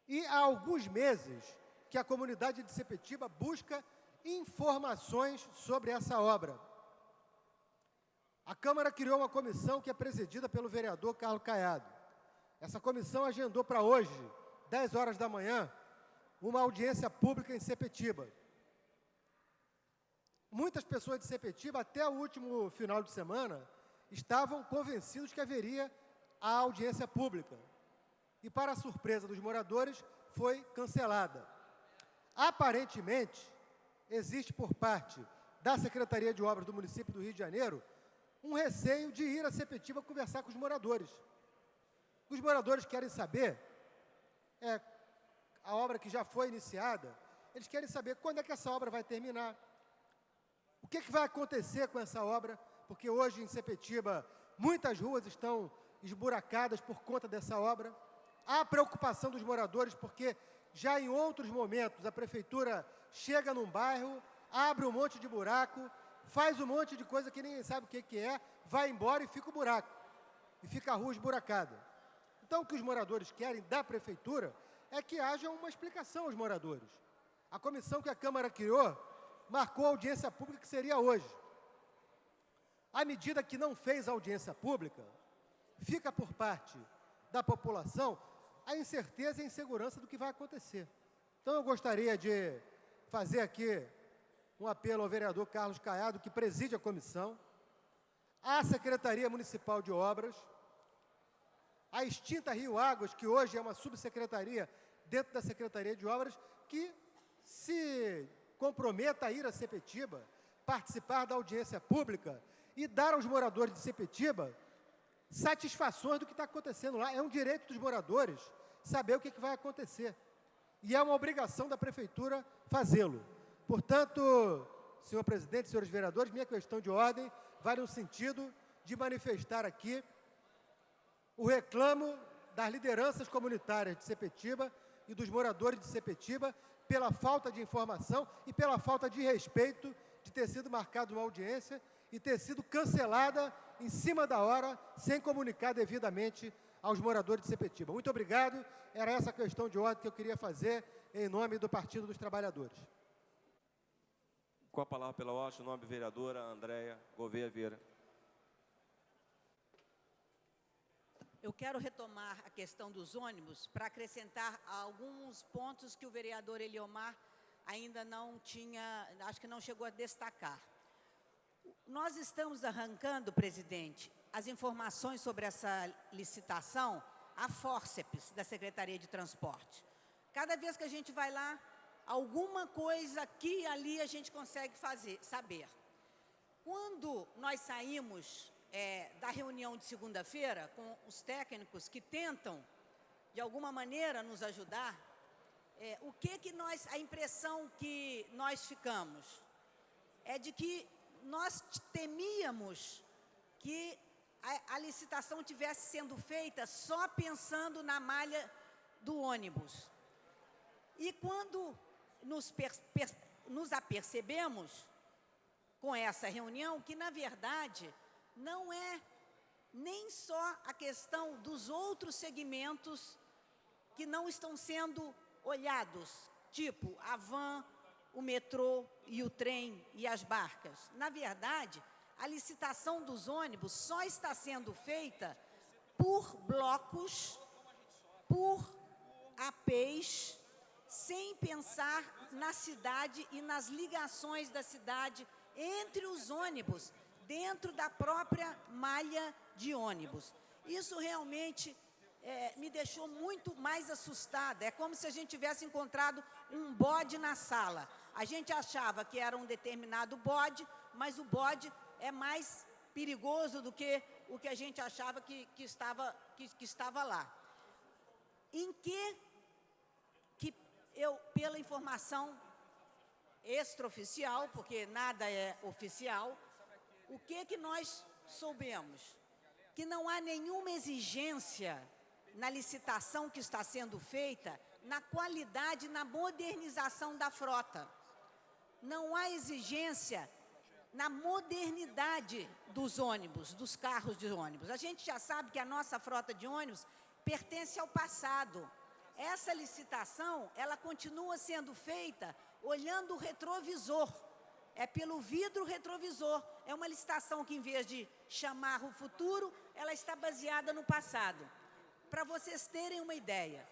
E há alguns meses que a comunidade de Sepetiba busca informações sobre essa obra. A Câmara criou uma comissão que é presidida pelo vereador Carlos Caiado. Essa comissão agendou para hoje, 10 horas da manhã, uma audiência pública em Sepetiba. Muitas pessoas de Sepetiba, até o último final de semana, estavam convencidos que haveria a audiência pública. E, para a surpresa dos moradores, foi cancelada. Aparentemente, existe por parte da Secretaria de Obras do município do Rio de Janeiro um receio de ir a Sepetiba conversar com os moradores. Os moradores querem saber, a obra que já foi iniciada, eles querem saber quando é que essa obra vai terminar. O que vai acontecer com essa obra? Porque hoje em Sepetiba muitas ruas estão esburacadas por conta dessa obra. Há preocupação dos moradores porque já em outros momentos a Prefeitura chega num bairro, abre um monte de buraco, faz um monte de coisa que ninguém sabe o que é, vai embora e fica o buraco. e fica a rua esburacada. Então, o que os moradores querem da Prefeitura é que haja uma explicação aos moradores. A comissão que a Câmara criou marcou a audiência pública que seria hoje. À medida que não fez audiência pública, fica por parte da população a incerteza e a insegurança do que vai acontecer. Então, eu gostaria de fazer aqui um apelo ao vereador Carlos Caiado, que preside a comissão, à Secretaria Municipal de Obras, à extinta Rio Águas, que hoje é uma subsecretaria dentro da Secretaria de Obras, que se comprometa a ir a Sepetiba, participar da audiência pública e dar aos moradores de Sepetiba satisfações do que está acontecendo lá. É um direito dos moradores saber o que vai acontecer. E é uma obrigação da Prefeitura fazê-lo. Portanto, senhor presidente, senhores vereadores, minha questão de ordem vai no sentido de manifestar aqui o reclamo das lideranças comunitárias de Sepetiba e dos moradores de Sepetiba pela falta de informação e pela falta de respeito de ter sido marcada uma audiência e ter sido cancelada em cima da hora, sem comunicar devidamente aos moradores de Sepetiba. Muito obrigado. Era essa a questão de ordem que eu queria fazer em nome do Partido dos Trabalhadores. Com a palavra pela ordem, o nome vereadora Andréia Gouveia Vieira. Eu quero retomar a questão dos ônibus para acrescentar alguns pontos que o vereador Eliomar ainda não tinha, acho que não chegou a destacar. Nós estamos arrancando, presidente, as informações sobre essa licitação à fórceps da Secretaria de Transporte. Cada vez que a gente vai lá, alguma coisa aqui e ali a gente consegue saber. Quando nós saímos da reunião de segunda-feira com os técnicos que tentam, de alguma maneira, nos ajudar, a impressão que nós ficamos é de que nós temíamos que a licitação tivesse sendo feita só pensando na malha do ônibus. E quando nos apercebemos com essa reunião que, na verdade, não é nem só a questão dos outros segmentos que não estão sendo olhados, tipo a van, o metrô e o trem e as barcas. Na verdade, a licitação dos ônibus só está sendo feita por blocos, por APs, sem pensar na cidade e nas ligações da cidade entre os ônibus, dentro da própria malha de ônibus. Isso realmente me deixou muito mais assustada. É como se a gente tivesse encontrado um bode na sala. A gente achava que era um determinado bode, mas o bode é mais perigoso do que o que a gente achava que estava lá. Em que eu, pela informação extraoficial, porque nada é oficial, o que nós soubemos? Que não há nenhuma exigência na licitação que está sendo feita, na qualidade, na modernização da frota. Não há exigência na modernidade dos ônibus, dos carros de ônibus. A gente já sabe que a nossa frota de ônibus pertence ao passado. Essa licitação, ela continua sendo feita olhando o retrovisor. É pelo vidro retrovisor. É uma licitação que, em vez de chamar o futuro, ela está baseada no passado. Para vocês terem uma ideia,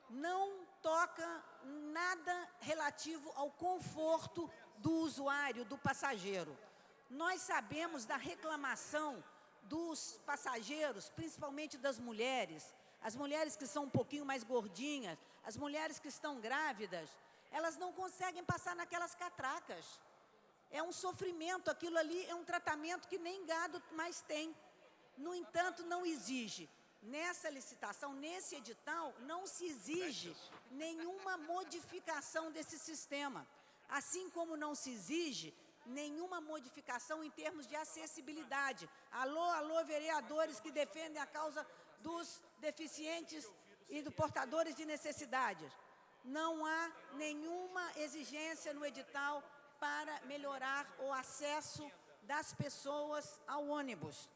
não toca nada relativo ao conforto do usuário, do passageiro. Nós sabemos da reclamação dos passageiros, principalmente das mulheres, as mulheres que são um pouquinho mais gordinhas, as mulheres que estão grávidas, elas não conseguem passar naquelas catracas. É um sofrimento, aquilo ali é um tratamento que nem gado mais tem. No entanto, não exige. Nessa licitação, nesse edital, não se exige nenhuma modificação desse sistema. Assim como não se exige nenhuma modificação em termos de acessibilidade. Alô, alô, vereadores que defendem a causa dos deficientes e dos portadores de necessidades. Não há nenhuma exigência no edital para melhorar o acesso das pessoas ao ônibus.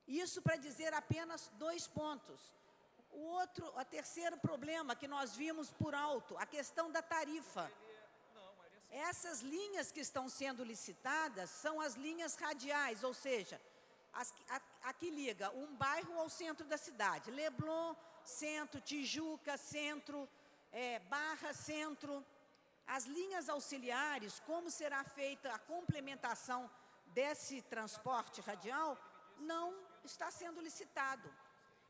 Isso para dizer apenas 2 pontos. O terceiro problema que nós vimos por alto, a questão da tarifa. Essas linhas que estão sendo licitadas são as linhas radiais, ou seja, a que liga um bairro ao centro da cidade. Leblon, centro, Tijuca, centro, Barra, centro. As linhas auxiliares, como será feita a complementação desse transporte radial, não está sendo licitado.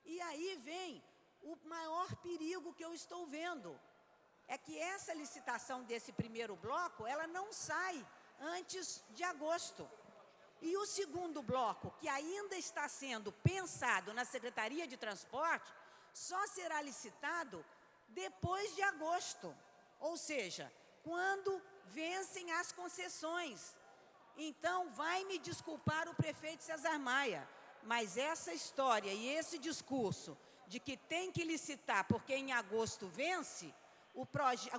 E aí vem o maior perigo que eu estou vendo. É que essa licitação desse primeiro bloco, ela não sai antes de agosto. E o segundo bloco, que ainda está sendo pensado na Secretaria de Transporte, só será licitado depois de agosto. Ou seja, quando vencem as concessões. Então, vai me desculpar o prefeito Cesar Maia, mas essa história e esse discurso de que tem que licitar porque em agosto vence, o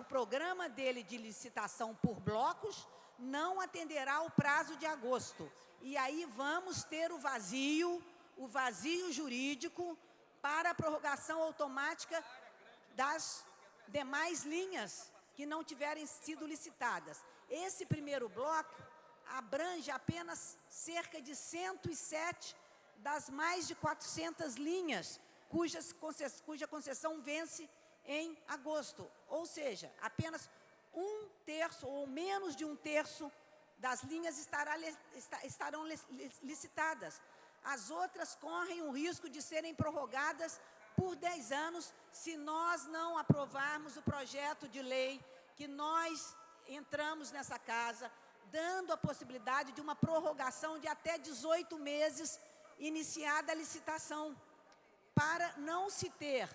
programa dele de licitação por blocos não atenderá o prazo de agosto. E aí vamos ter o vazio jurídico para a prorrogação automática das demais linhas que não tiverem sido licitadas. Esse primeiro bloco abrange apenas cerca de 107 das mais de 400 linhas cuja concessão vence em agosto. Ou seja, apenas 1/3 ou menos de 1/3 das linhas estarão licitadas. As outras correm o risco de serem prorrogadas por 10 anos, se nós não aprovarmos o projeto de lei que nós entramos nessa casa, dando a possibilidade de uma prorrogação de até 18 meses iniciada a licitação, para não se ter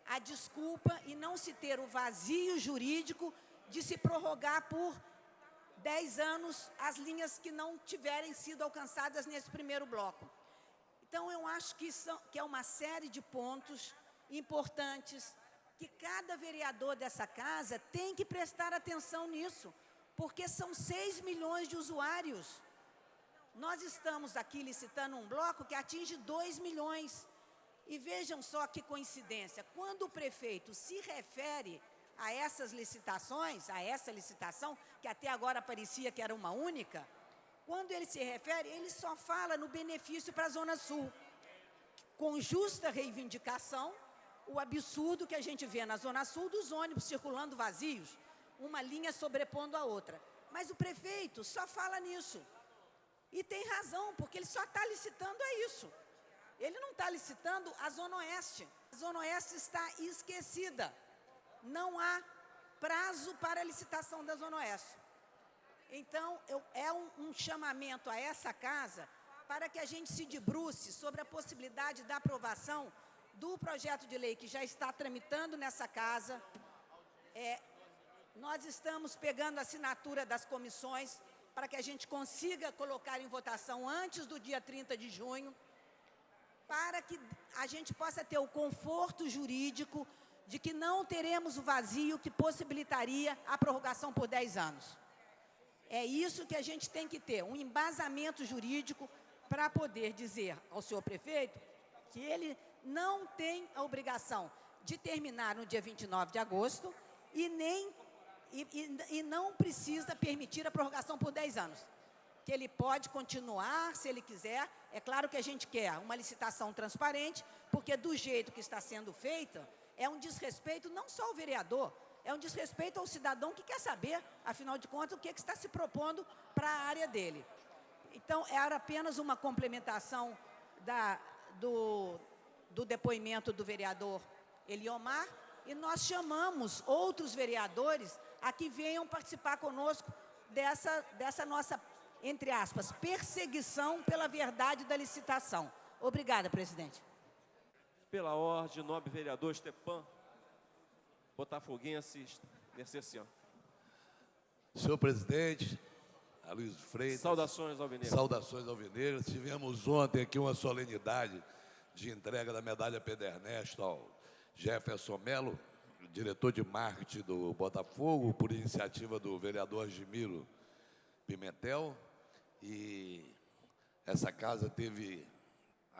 a desculpa e não se ter o vazio jurídico de se prorrogar por 10 anos as linhas que não tiverem sido alcançadas nesse primeiro bloco. Então, eu acho que é uma série de pontos importantes que cada vereador dessa casa tem que prestar atenção nisso, porque são 6 milhões de usuários. Nós estamos aqui licitando um bloco que atinge 2 milhões. E vejam só que coincidência, quando o prefeito se refere a essas licitações, a essa licitação, que até agora parecia que era uma única, quando ele se refere, ele só fala no benefício para a Zona Sul, com justa reivindicação, o absurdo que a gente vê na Zona Sul dos ônibus circulando vazios, uma linha sobrepondo a outra. Mas o prefeito só fala nisso. E tem razão, porque ele só está licitando isso. Ele não está licitando a Zona Oeste. A Zona Oeste está esquecida. Não há prazo para a licitação da Zona Oeste. Então, é um chamamento a essa casa para que a gente se debruce sobre a possibilidade da aprovação do projeto de lei que já está tramitando nessa casa. Nós estamos pegando a assinatura das comissões para que a gente consiga colocar em votação antes do dia 30 de junho, para que a gente possa ter o conforto jurídico de que não teremos o vazio que possibilitaria a prorrogação por 10 anos. É isso que a gente tem que ter, um embasamento jurídico para poder dizer ao senhor prefeito que ele não tem a obrigação de terminar no dia 29 de agosto e não precisa permitir a prorrogação por 10 anos. Que ele pode continuar, se ele quiser. É claro que a gente quer uma licitação transparente, porque do jeito que está sendo feita, é um desrespeito não só ao vereador, é um desrespeito ao cidadão que quer saber, afinal de contas, o que está se propondo para a área dele. Então, era apenas uma complementação do depoimento do vereador Eliomar, e nós chamamos outros vereadores a que venham participar conosco dessa nossa, entre aspas, perseguição pela verdade da licitação. Obrigada, presidente. Pela ordem, nobre vereador Stepan, botafoguense, Nerceciano. Senhor presidente, Aloysio Freitas. Saudações alvinegras. Saudações alvinegras. Tivemos ontem aqui uma solenidade de entrega da medalha Pedro Ernesto ao Jefferson Melo, diretor de marketing do Botafogo, por iniciativa do vereador Gimiro Pimentel. E essa casa teve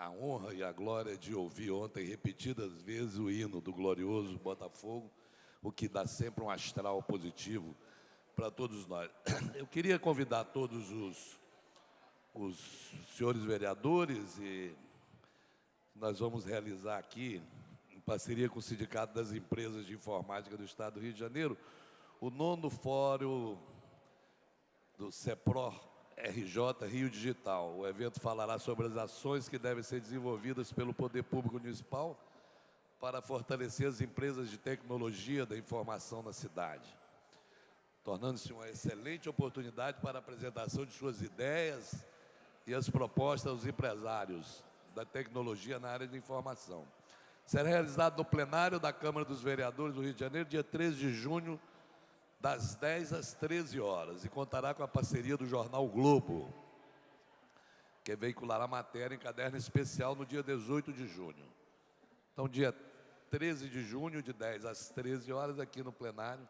a honra e a glória de ouvir ontem repetidas vezes o hino do glorioso Botafogo, o que dá sempre um astral positivo para todos nós. Eu queria convidar todos os senhores vereadores, e nós vamos realizar aqui, em parceria com o Sindicato das Empresas de Informática do Estado do Rio de Janeiro, o 9º Fórum do CEPRO RJ Rio Digital. O evento falará sobre as ações que devem ser desenvolvidas pelo Poder Público Municipal para fortalecer as empresas de tecnologia da informação na cidade, tornando-se uma excelente oportunidade para a apresentação de suas ideias e as propostas aos empresários da tecnologia na área de informação. Será realizado no plenário da Câmara dos Vereadores do Rio de Janeiro, dia 13 de junho, das 10 às 13 horas, e contará com a parceria do jornal Globo, que veiculará matéria em caderno especial no dia 18 de junho. Então, dia 13 de junho, de 10 às 13 horas, aqui no plenário,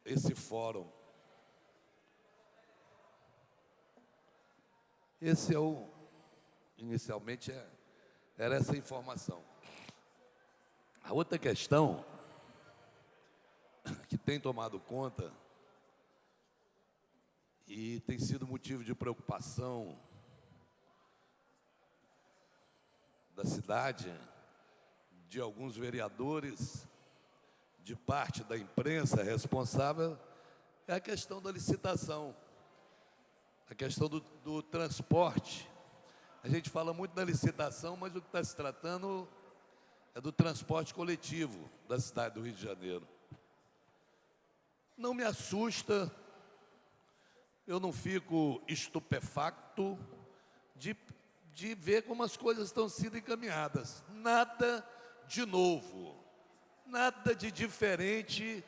esse fórum. Esse é o... Inicialmente, era essa informação. A outra questão que tem tomado conta e tem sido motivo de preocupação da cidade, de alguns vereadores, de parte da imprensa responsável, é a questão da licitação, a questão do transporte. A gente fala muito da licitação, mas o que está se tratando é do transporte coletivo da cidade do Rio de Janeiro. Não me assusta, eu não fico estupefacto de ver como as coisas estão sendo encaminhadas. Nada de novo, nada de diferente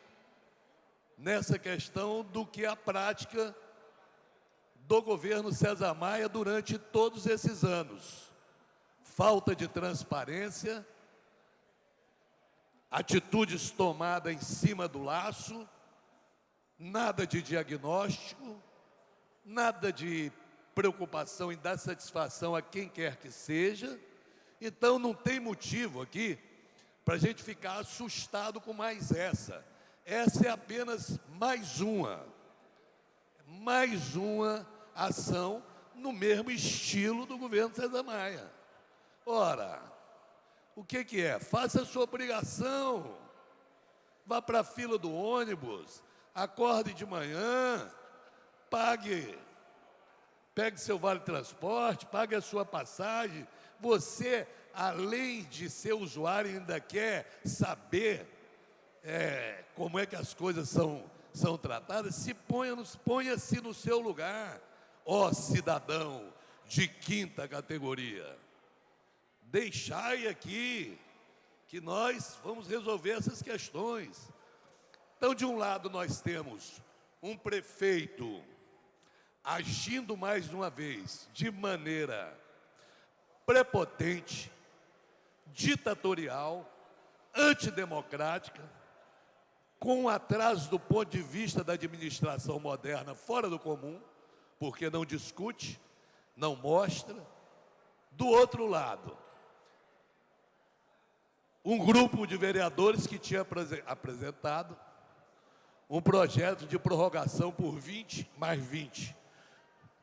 nessa questão do que a prática do governo César Maia durante todos esses anos. Falta de transparência, atitudes tomadas em cima do laço, nada de diagnóstico, nada de preocupação em dar satisfação a quem quer que seja. Então, não tem motivo aqui para a gente ficar assustado com mais essa. Essa é apenas mais uma ação no mesmo estilo do governo César Maia. Ora, o que é? Faça a sua obrigação, vá para a fila do ônibus, acorde de manhã, pegue seu vale-transporte, pague a sua passagem. Você, além de ser usuário, ainda quer saber como é que as coisas são tratadas. Ponha-se no seu lugar, ó cidadão de quinta categoria. Deixai aqui que nós vamos resolver essas questões. Então, de um lado, nós temos um prefeito agindo mais uma vez de maneira prepotente, ditatorial, antidemocrática, com um atraso do ponto de vista da administração moderna fora do comum, porque não discute, não mostra. Do outro lado, um grupo de vereadores que tinha apresentado um projeto de prorrogação por 20 mais 20.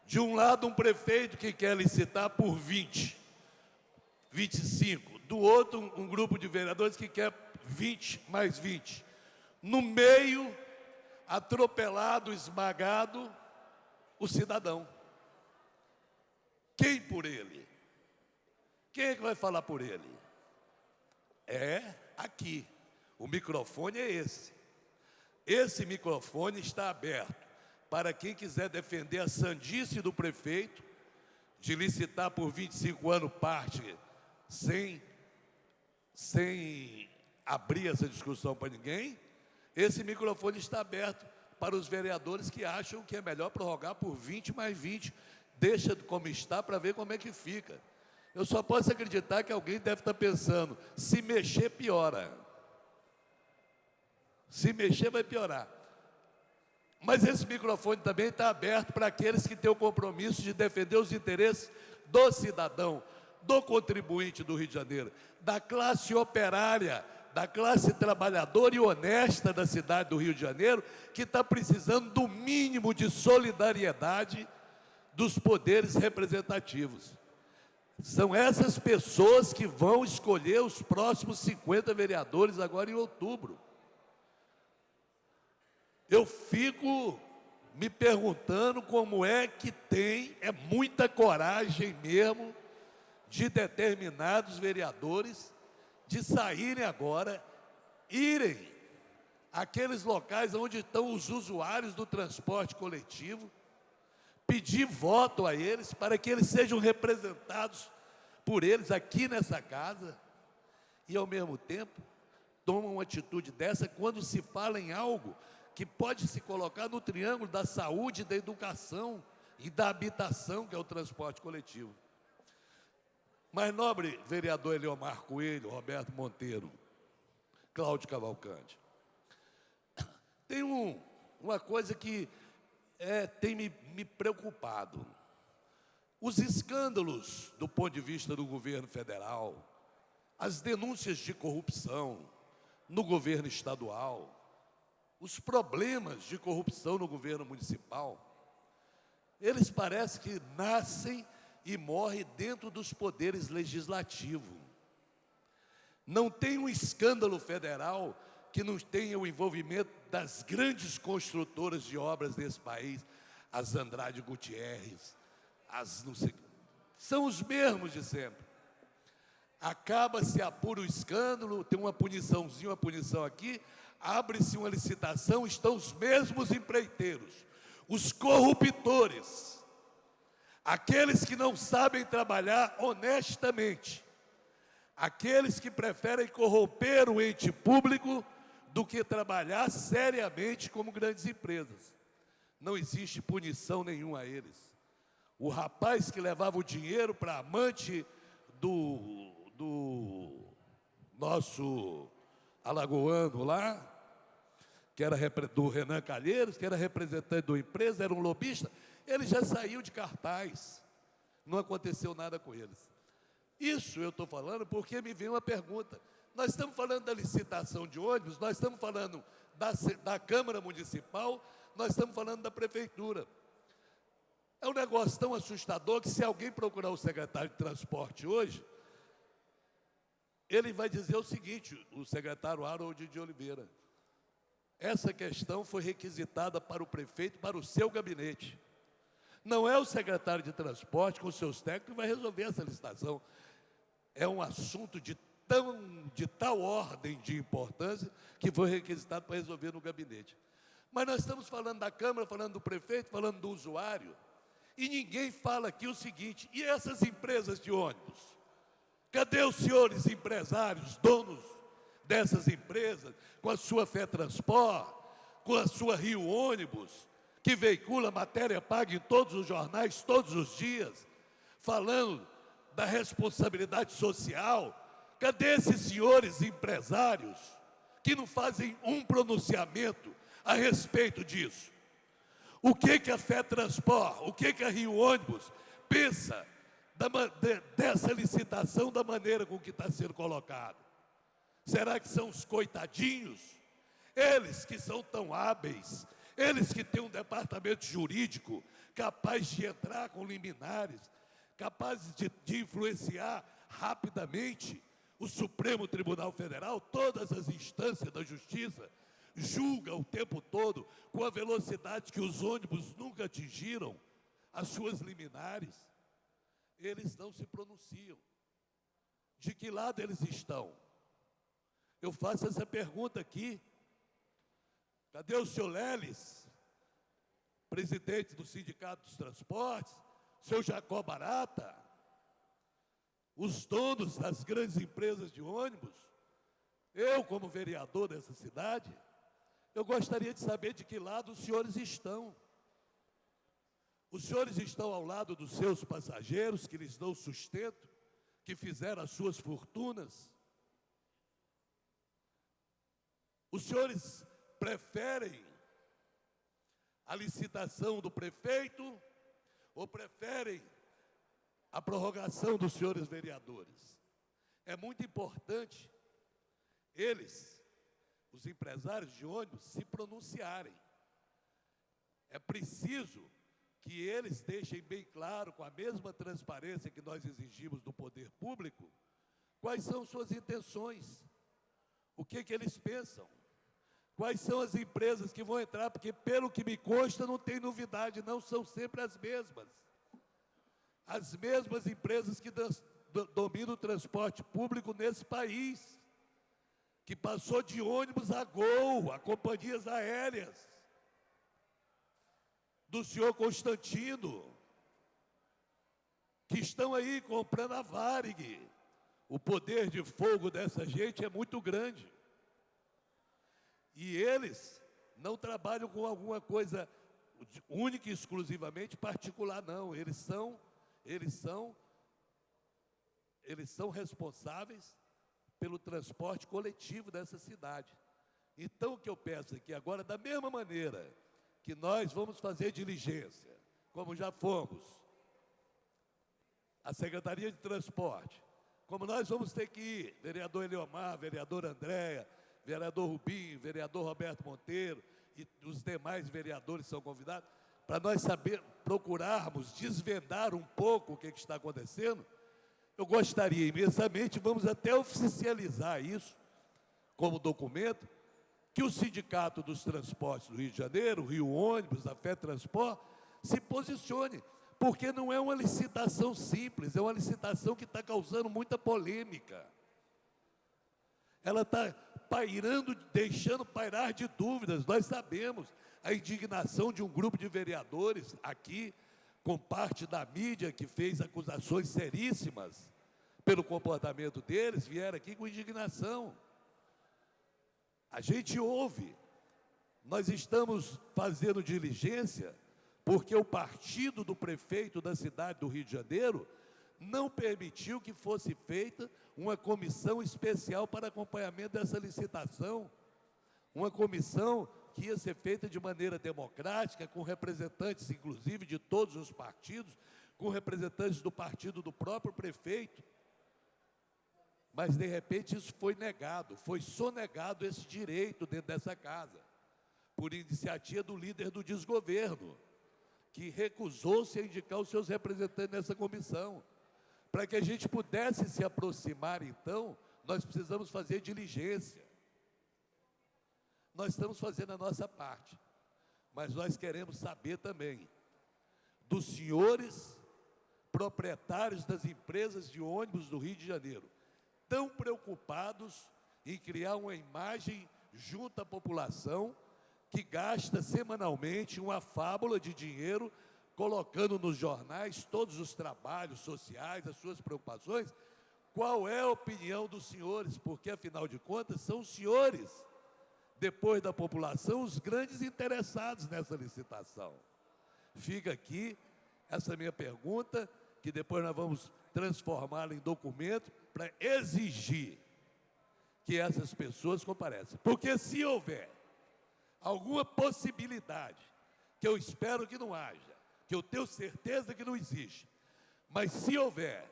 De um lado, um prefeito que quer licitar por 20, 25. Do outro, um grupo de vereadores que quer 20 mais 20. No meio, atropelado, esmagado, o cidadão. Quem por ele? Quem é que vai falar por ele? É aqui. O microfone é esse. Esse microfone está aberto para quem quiser defender a sandice do prefeito de licitar por 25 anos parte sem abrir essa discussão para ninguém. Esse microfone está aberto para os vereadores que acham que é melhor prorrogar por 20 mais 20. Deixa como está para ver como é que fica. Eu só posso acreditar que alguém deve estar pensando, se mexer, piora. Se mexer, vai piorar. Mas esse microfone também está aberto para aqueles que têm o compromisso de defender os interesses do cidadão, do contribuinte do Rio de Janeiro, da classe operária, da classe trabalhadora e honesta da cidade do Rio de Janeiro, que está precisando do mínimo de solidariedade dos poderes representativos. São essas pessoas que vão escolher os próximos 50 vereadores agora em outubro. Eu fico me perguntando como é que é muita coragem mesmo de determinados vereadores de saírem agora, irem àqueles locais onde estão os usuários do transporte coletivo, pedir voto a eles para que eles sejam representados por eles aqui nessa casa, e ao mesmo tempo tomam uma atitude dessa quando se fala em algo que pode se colocar no triângulo da saúde, da educação e da habitação, que é o transporte coletivo. Mas, nobre vereador Eliomar Coelho, Roberto Monteiro, Cláudio Cavalcante, tem uma coisa que tem me preocupado. Os escândalos do ponto de vista do governo federal, as denúncias de corrupção no governo estadual, os problemas de corrupção no governo municipal, eles parecem que nascem e morrem dentro dos poderes legislativos. Não tem um escândalo federal que não tenha o envolvimento das grandes construtoras de obras desse país, as Andrade Gutierrez, não sei, são os mesmos de sempre. Acaba-se, apura o escândalo, tem uma puniçãozinha, uma punição aqui, abre-se uma licitação, estão os mesmos empreiteiros, os corruptores, aqueles que não sabem trabalhar honestamente, aqueles que preferem corromper o ente público do que trabalhar seriamente como grandes empresas. Não existe punição nenhuma a eles. O rapaz que levava o dinheiro para amante do nosso alagoano lá, que era do Renan Calheiros, que era representante da empresa, era um lobista, ele já saiu de cartaz, não aconteceu nada com eles. Isso eu estou falando porque me vem uma pergunta. Nós estamos falando da licitação de ônibus, nós estamos falando da Câmara Municipal, nós estamos falando da Prefeitura. É um negócio tão assustador que se alguém procurar o secretário de Transporte hoje, ele vai dizer o seguinte, o secretário Harold de Oliveira: essa questão foi requisitada para o prefeito, para o seu gabinete. Não é o secretário de Transporte com seus técnicos que vai resolver essa licitação. É um assunto de tal ordem de importância que foi requisitado para resolver no gabinete. Mas nós estamos falando da Câmara, falando do prefeito, falando do usuário, e ninguém fala aqui o seguinte: e essas empresas de ônibus? Cadê os senhores empresários, donos dessas empresas, com a sua FETransport, com a sua Rio Ônibus, que veicula matéria paga em todos os jornais, todos os dias, falando da responsabilidade social? Cadê esses senhores empresários que não fazem um pronunciamento a respeito disso? O que a FETransport, o que a Rio Ônibus pensa dessa licitação, da maneira com que está sendo colocado? Será que são os coitadinhos? Eles que são tão hábeis, eles que têm um departamento jurídico capaz de entrar com liminares, capazes de influenciar rapidamente o Supremo Tribunal Federal, todas as instâncias da justiça, julga o tempo todo com a velocidade que os ônibus nunca atingiram as suas liminares. Eles não se pronunciam. De que lado eles estão? Eu faço essa pergunta aqui. Cadê o senhor Leles, presidente do Sindicato dos Transportes, seu Jacó Barata, os donos das grandes empresas de ônibus? Eu, como vereador dessa cidade, eu gostaria de saber de que lado os senhores estão. Os senhores estão ao lado dos seus passageiros, que lhes dão sustento, que fizeram as suas fortunas? Os senhores preferem a licitação do prefeito ou preferem a prorrogação dos senhores vereadores. É muito importante eles, os empresários de ônibus, se pronunciarem. É preciso que eles deixem bem claro, com a mesma transparência que nós exigimos do poder público, quais são suas intenções, o que eles pensam, quais são as empresas que vão entrar, porque, pelo que me consta, não tem novidade, não, são sempre as mesmas. As mesmas empresas que dominam o transporte público nesse país, que passou de ônibus a Gol, a companhias aéreas, do senhor Constantino, que estão aí comprando a Varig. O poder de fogo dessa gente é muito grande. E eles não trabalham com alguma coisa única e exclusivamente particular, não. Eles são responsáveis pelo transporte coletivo dessa cidade. Então, o que eu peço aqui agora, da mesma maneira que nós vamos fazer diligência, como já fomos, a Secretaria de Transporte, como nós vamos ter que ir, vereador Eliomar, vereador Andréia, vereador Rubinho, vereador Roberto Monteiro e os demais vereadores são convidados, para nós procurarmos desvendar um pouco o que está acontecendo. Eu gostaria imensamente, vamos até oficializar isso como documento, que o Sindicato dos Transportes do Rio de Janeiro, o Rio Ônibus, a FETransport, se posicione, porque não é uma licitação simples, é uma licitação que está causando muita polêmica. Ela está pairando, deixando pairar de dúvidas. Nós sabemos a indignação de um grupo de vereadores aqui, com parte da mídia que fez acusações seríssimas pelo comportamento deles, vieram aqui com indignação. A gente ouve, nós estamos fazendo diligência, porque o partido do prefeito da cidade do Rio de Janeiro não permitiu que fosse feita uma comissão especial para acompanhamento dessa licitação, uma comissão que ia ser feita de maneira democrática, com representantes, inclusive, de todos os partidos, com representantes do partido do próprio prefeito. Mas, de repente, isso foi negado, foi sonegado esse direito dentro dessa casa, por iniciativa do líder do desgoverno, que recusou-se a indicar os seus representantes nessa comissão. Para que a gente pudesse se aproximar, então, nós precisamos fazer diligência. Nós estamos fazendo a nossa parte, mas nós queremos saber também dos senhores proprietários das empresas de ônibus do Rio de Janeiro, tão preocupados em criar uma imagem junto à população que gasta semanalmente uma fábula de dinheiro, colocando nos jornais todos os trabalhos sociais, as suas preocupações. Qual é a opinião dos senhores? Porque, afinal de contas, são os senhores, depois da população, os grandes interessados nessa licitação. Fica aqui essa minha pergunta, que depois nós vamos transformá-la em documento para exigir que essas pessoas compareçam. Porque se houver alguma possibilidade, que eu espero que não haja, que eu tenho certeza que não existe, mas se houver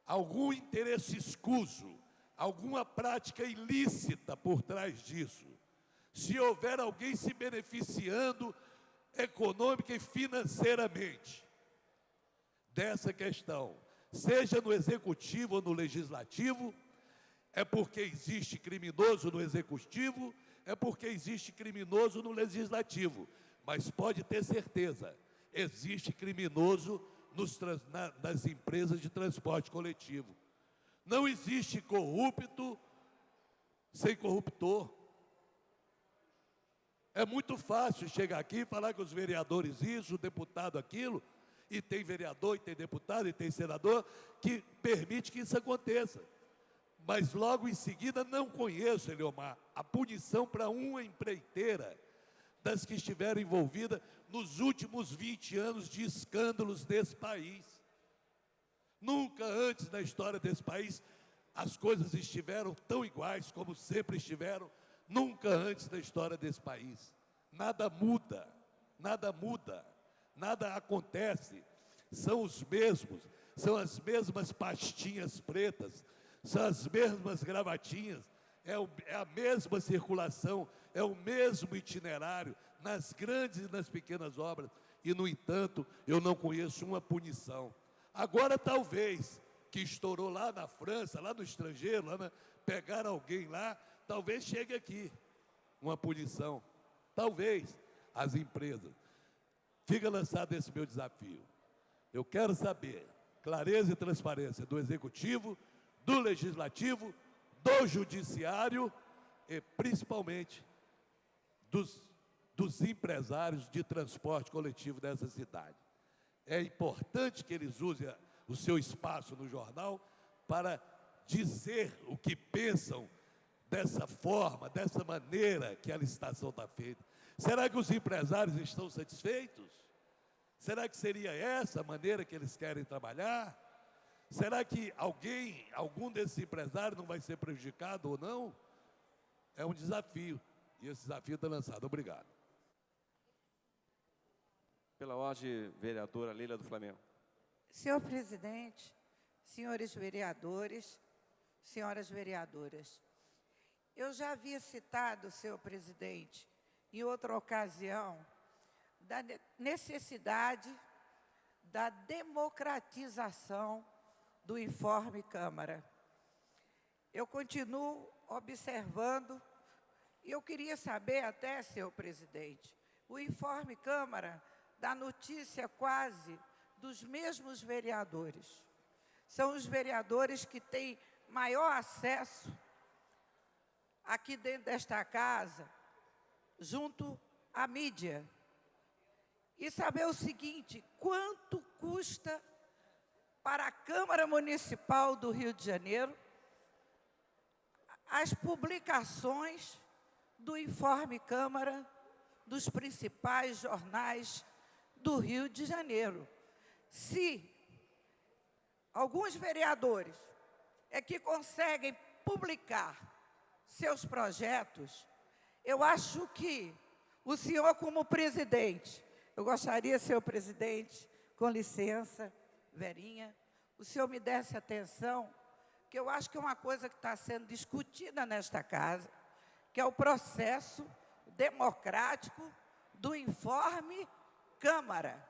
algum interesse escuso, alguma prática ilícita por trás disso, se houver alguém se beneficiando econômica e financeiramente dessa questão, seja no executivo ou no legislativo, é porque existe criminoso no executivo, é porque existe criminoso no legislativo, mas pode ter certeza, existe criminoso nas empresas de transporte coletivo. Não existe corrupto sem corruptor. É muito fácil chegar aqui e falar com os vereadores isso, o deputado aquilo, e tem vereador, e tem deputado, e tem senador, que permite que isso aconteça. Mas logo em seguida, não conheço, Eliomar, a punição para uma empreiteira das que estiveram envolvidas nos últimos 20 anos de escândalos desse país. Nunca antes na história desse país as coisas estiveram tão iguais como sempre estiveram, nunca antes na história desse país. Nada muda, nada acontece, são os mesmos, são as mesmas pastinhas pretas, são as mesmas gravatinhas, é a mesma circulação, é o mesmo itinerário nas grandes e nas pequenas obras, e, no entanto, eu não conheço uma punição. Agora, talvez, que estourou lá na França, lá no estrangeiro, pegar alguém lá, talvez chegue aqui uma punição. Talvez as empresas. Fica lançado esse meu desafio. Eu quero saber clareza e transparência do Executivo, do Legislativo, do Judiciário e, principalmente, dos empresários de transporte coletivo dessa cidade. É importante que eles usem o seu espaço no jornal para dizer o que pensam dessa forma, dessa maneira que a licitação está feita. Será que os empresários estão satisfeitos? Será que seria essa a maneira que eles querem trabalhar? Será que algum desses empresários não vai ser prejudicado ou não? É um desafio, e esse desafio está lançado. Obrigado. Pela ordem, vereadora Leila do Flamengo. Senhor presidente, senhores vereadores, senhoras vereadoras, eu já havia citado, senhor presidente, em outra ocasião, da necessidade da democratização do Informe Câmara. Eu continuo observando, e eu queria saber até, senhor presidente, o Informe Câmara dá notícia quase dos mesmos vereadores. São os vereadores que têm maior acesso aqui dentro desta casa, junto à mídia. E saber o seguinte, quanto custa para a Câmara Municipal do Rio de Janeiro as publicações do Informe Câmara dos principais jornais do Rio de Janeiro. Se alguns vereadores é que conseguem publicar seus projetos, eu acho que o senhor, como presidente, eu gostaria, senhor presidente, com licença, Verinha, o senhor me desse atenção, que eu acho que é uma coisa que está sendo discutida nesta casa, que é o processo democrático do Informe Câmara.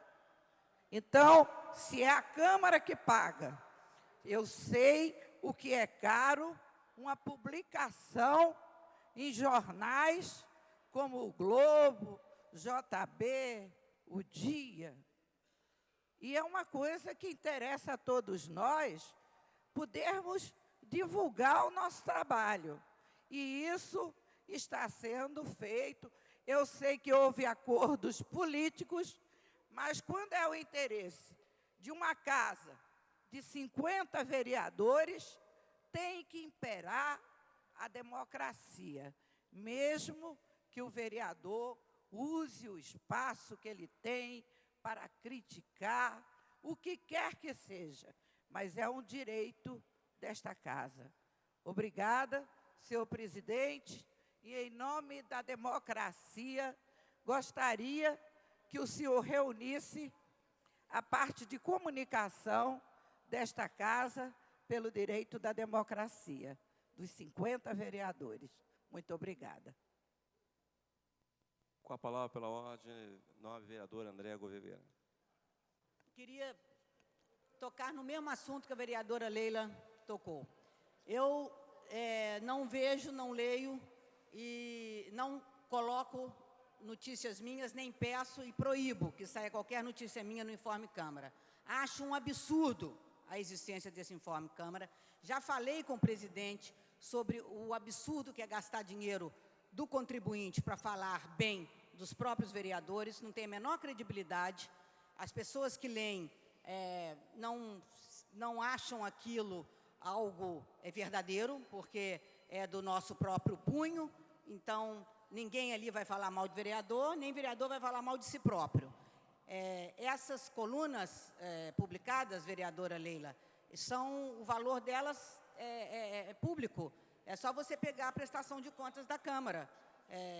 Então, se é a Câmara que paga, eu sei o que é caro uma publicação em jornais como o Globo, JB, o Dia. E é uma coisa que interessa a todos nós podermos divulgar o nosso trabalho. E isso está sendo feito. Eu sei que houve acordos políticos, mas quando é o interesse de uma casa de 50 vereadores, tem que imperar a democracia, mesmo que o vereador use o espaço que ele tem para criticar o que quer que seja, mas é um direito desta casa. Obrigada, senhor presidente, e em nome da democracia, gostaria que o senhor reunisse a parte de comunicação desta casa pelo direito da democracia, dos 50 vereadores. Muito obrigada. Com a palavra pela ordem, nova vereadora Andréa Gouveia. Queria tocar no mesmo assunto que a vereadora Leila tocou. Eu não vejo, não leio e não coloco notícias minhas, nem peço e proíbo que saia qualquer notícia minha no Informe Câmara. Acho um absurdo a existência desse Informe Câmara. Já falei com o presidente sobre o absurdo que é gastar dinheiro do contribuinte para falar bem dos próprios vereadores, não tem a menor credibilidade. As pessoas que leem não acham aquilo algo verdadeiro, porque é do nosso próprio punho, então ninguém ali vai falar mal de vereador, nem vereador vai falar mal de si próprio. Essas colunas publicadas, vereadora Leila, o valor delas é público. É só você pegar a prestação de contas da Câmara.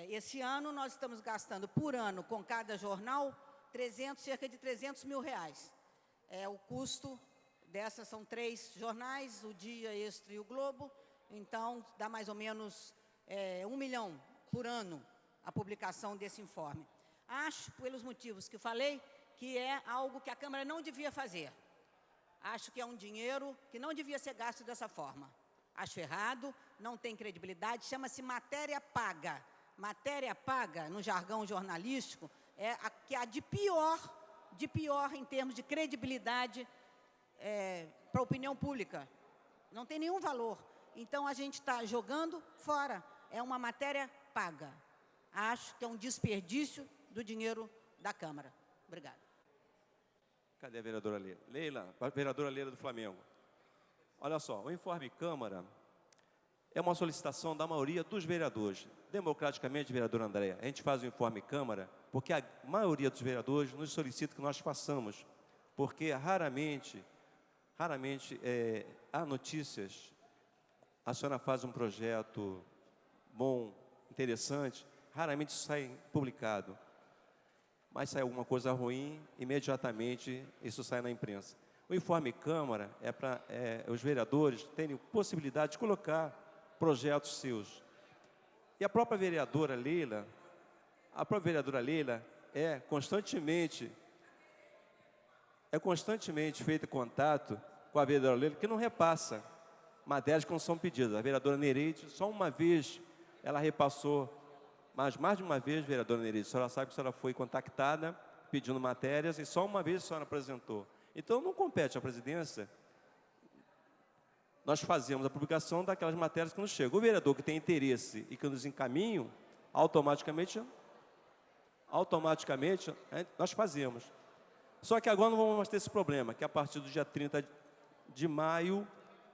Esse ano, nós estamos gastando, por ano, com cada jornal, cerca de 300 mil reais. É o custo Dessas são 3 jornais, o Dia, Extra e o Globo. Então, dá mais ou menos 1 milhão por ano a publicação desse informe. Acho, pelos motivos que falei, que é algo que a Câmara não devia fazer. Acho que é um dinheiro que não devia ser gasto dessa forma. Acho errado, não tem credibilidade, chama-se matéria paga. Matéria paga, no jargão jornalístico, é a que há de pior em termos de credibilidade para a opinião pública. Não tem nenhum valor. Então, a gente está jogando fora. É uma matéria paga. Acho que é um desperdício do dinheiro da Câmara. Obrigada. Cadê a vereadora Leila? Leila, a vereadora Leila do Flamengo. Olha só, o informe Câmara é uma solicitação da maioria dos vereadores. Democraticamente, vereadora Andréa, a gente faz o informe Câmara porque a maioria dos vereadores nos solicita que nós façamos, porque raramente há notícias. A senhora faz um projeto bom, interessante, raramente sai publicado. Mas sai alguma coisa ruim, imediatamente isso sai na imprensa. O informe Câmara é para os vereadores terem possibilidade de colocar projetos seus. E a própria vereadora Leila é constantemente feito contato com a vereadora Leila, que não repassa matérias que não são pedidas. A vereadora Nereide, só uma vez, ela repassou, mas mais de uma vez, vereadora Nereide, a senhora sabe que a senhora foi contactada pedindo matérias e só uma vez a senhora apresentou. Então, não compete à presidência, nós fazemos a publicação daquelas matérias que nos chegam. O vereador que tem interesse e que nos encaminham, automaticamente nós fazemos. Só que agora não vamos mais ter esse problema, que a partir do dia 30 de maio,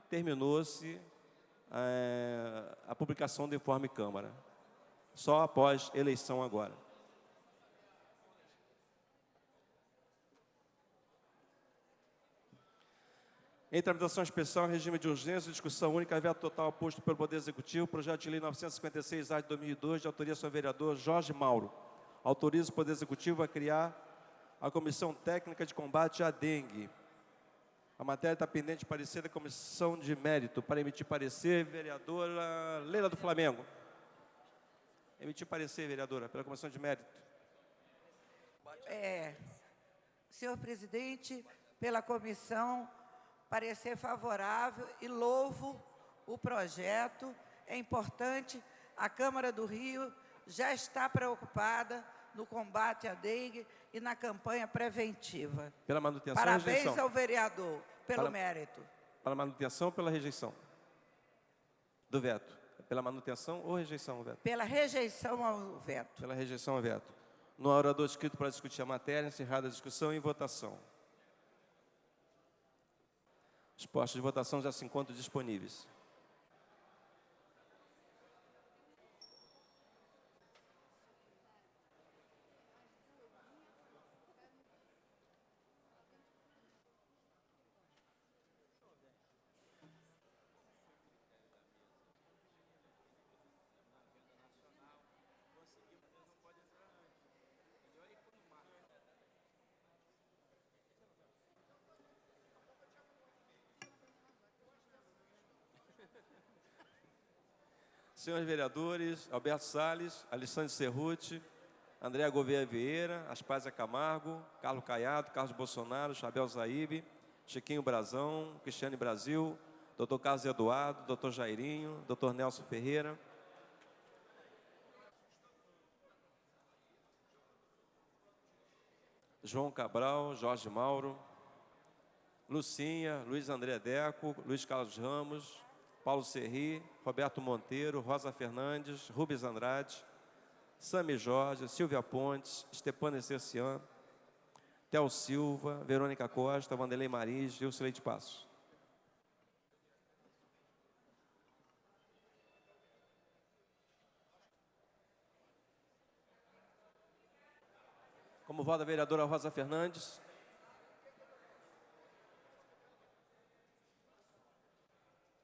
terminou-se a publicação do informe Câmara. Só após eleição agora. Em tramitação especial, em regime de urgência, discussão única, veto total posto pelo Poder Executivo, projeto de lei 956-A de 2002, de autoria do senhor vereador Jorge Mauro. Autoriza o Poder Executivo a criar a Comissão Técnica de Combate à Dengue. A matéria está pendente de parecer da Comissão de Mérito. Para emitir parecer, vereadora Leila do Flamengo. Emitir parecer, vereadora, pela Comissão de Mérito. Senhor presidente, pela comissão, parecer favorável e louvo o projeto. É importante, a Câmara do Rio já está preocupada no combate à dengue e na campanha preventiva. Pela manutenção ou Parabéns rejeição? ao vereador pelo mérito. Pela manutenção ou pela rejeição? Do veto. Pela manutenção ou rejeição ao veto? Pela rejeição ao veto. Pela rejeição ao veto. No orador escrito para discutir a matéria, encerrada a discussão e votação. Os postos de votação já se encontram disponíveis. Senhores vereadores, Alberto Salles, Alexandre Cerruti, Andréa Gouveia Vieira, Aspásia Camargo, Carlos Caiado, Carlos Bolsonaro, Chabel Zaíbe, Chiquinho Brazão, Cristiane Brasil, Dr. Carlos Eduardo, Dr. Jairinho, Dr. Nelson Ferreira, João Cabral, Jorge Mauro, Lucinha, Luiz André Deco, Luiz Carlos Ramos, Paulo Serri, Roberto Monteiro, Rosa Fernandes, Rubens Andrade, Sami Jorge, Silvia Pontes, Stepana Essercian, Theo Silva, Verônica Costa, Vanderlei Maris, Gilson Leite Passo. Como vota a vereadora Rosa Fernandes?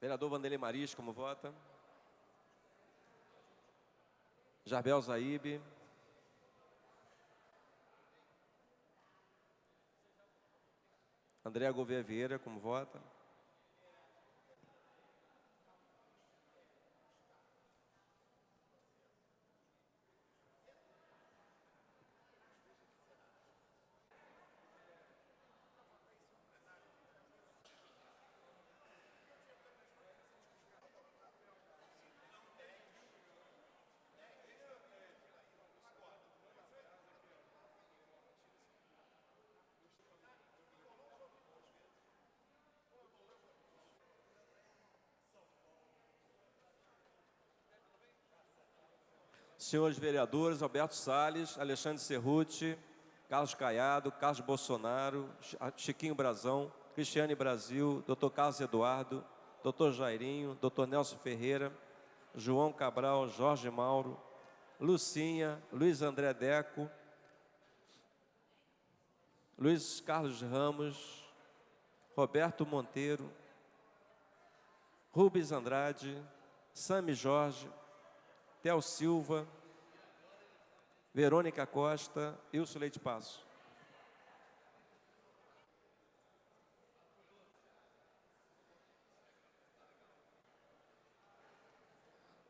Vereador Vanderlei Maris, como vota? Jarbel Zaíbe. Andréa Gouveia Vieira, como vota? Senhores vereadores, Alberto Salles, Alexandre Cerruti, Carlos Caiado, Carlos Bolsonaro, Chiquinho Brazão, Cristiane Brasil, Dr. Carlos Eduardo, Dr. Jairinho, Dr. Nelson Ferreira, João Cabral, Jorge Mauro, Lucinha, Luiz André Deco, Luiz Carlos Ramos, Roberto Monteiro, Rubens Andrade, Sami Jorge, Theo Silva, Verônica Costa, Ilso Leite Passo.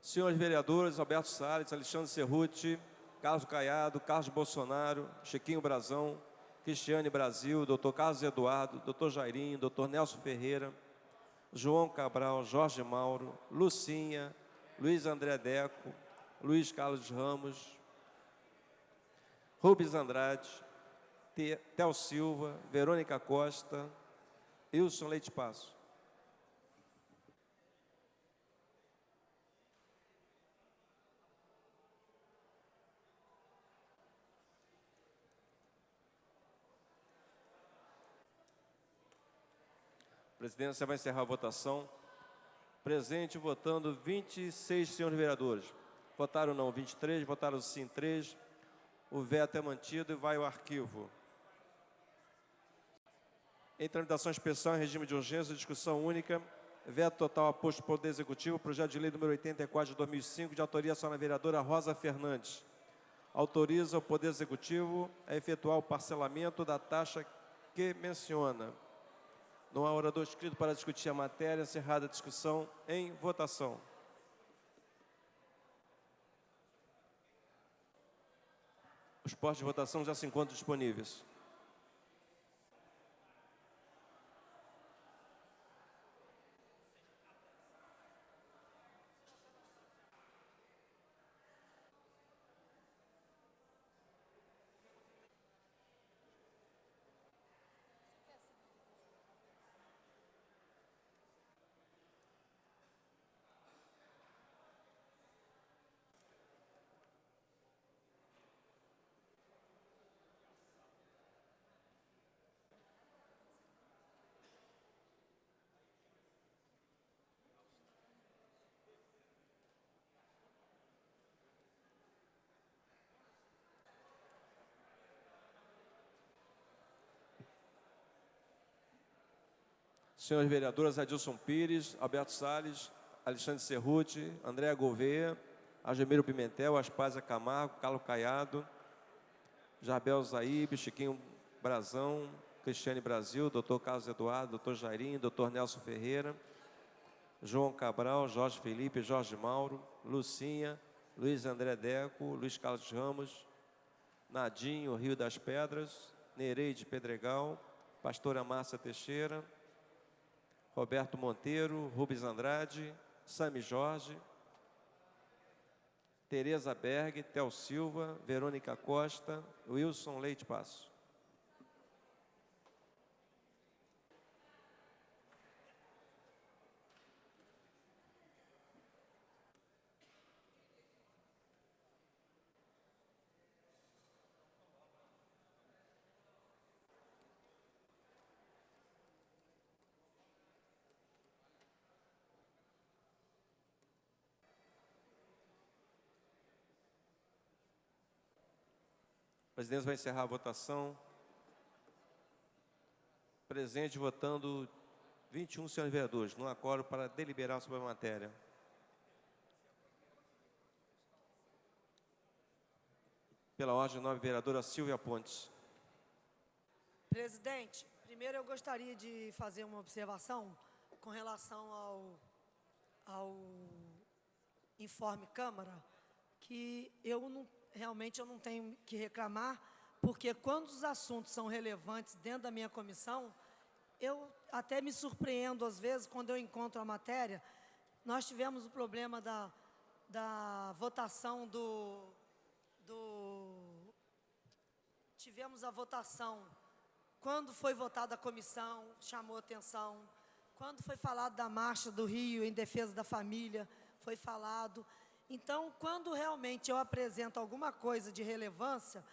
Senhores vereadores, Alberto Salles, Alexandre Cerruti, Carlos Caiado, Carlos Bolsonaro, Chiquinho Brazão, Cristiane Brasil, Dr. Carlos Eduardo, Dr. Jairinho, Dr. Nelson Ferreira, João Cabral, Jorge Mauro, Lucinha, Luiz André Deco, Luiz Carlos Ramos, Rubens Andrade, Theo Silva, Verônica Costa, Ilson Leite Passo. A presidência vai encerrar a votação. Presente, votando 26 senhores vereadores. Votaram não 23, votaram sim 3. O veto é mantido e vai ao arquivo. Em tramitação especial, em regime de urgência, discussão única, veto total aposto pelo Poder Executivo, projeto de lei número 84 de 2005, de autoria só na vereadora Rosa Fernandes. Autoriza o Poder Executivo a efetuar o parcelamento da taxa que menciona. Não há orador inscrito para discutir a matéria. Encerrada a discussão, em votação. Os postos de votação já se encontram disponíveis. Senhores vereadores, Adilson Pires, Alberto Salles, Alexandre Cerruti, Andréa Gouveia, Agemiro Pimentel, Aspásia Camargo, Carlos Caiado, Jarbel Zaíbe, Chiquinho Brazão, Cristiane Brasil, Dr. Carlos Eduardo, Dr. Jairinho, Dr. Nelson Ferreira, João Cabral, Jorge Felipe, Jorge Mauro, Lucinha, Luiz André Deco, Luiz Carlos Ramos, Nadinho, Rio das Pedras, Nereide Pedregal, Pastora Márcia Teixeira, Roberto Monteiro, Rubens Andrade, Sami Jorge, Tereza Berg, Theo Silva, Verônica Costa, Wilson Leite Passo. A presidência vai encerrar a votação. Presente, votando 21 senhores vereadores. Não há quórum para deliberar sobre a matéria. Pela ordem, 9 vereadora Silvia Pontes. Presidente, Primeiro, eu gostaria de fazer uma observação com relação ao informe Câmara, que realmente eu não tenho que reclamar, porque quando os assuntos são relevantes dentro da minha comissão, eu até me surpreendo, às vezes, quando eu encontro a matéria. Nós tivemos o problema da votação Tivemos a votação, quando foi votada a comissão, chamou atenção. Quando foi falado da Marcha do Rio em defesa da família, foi falado. Então, quando realmente eu apresento alguma coisa de relevância,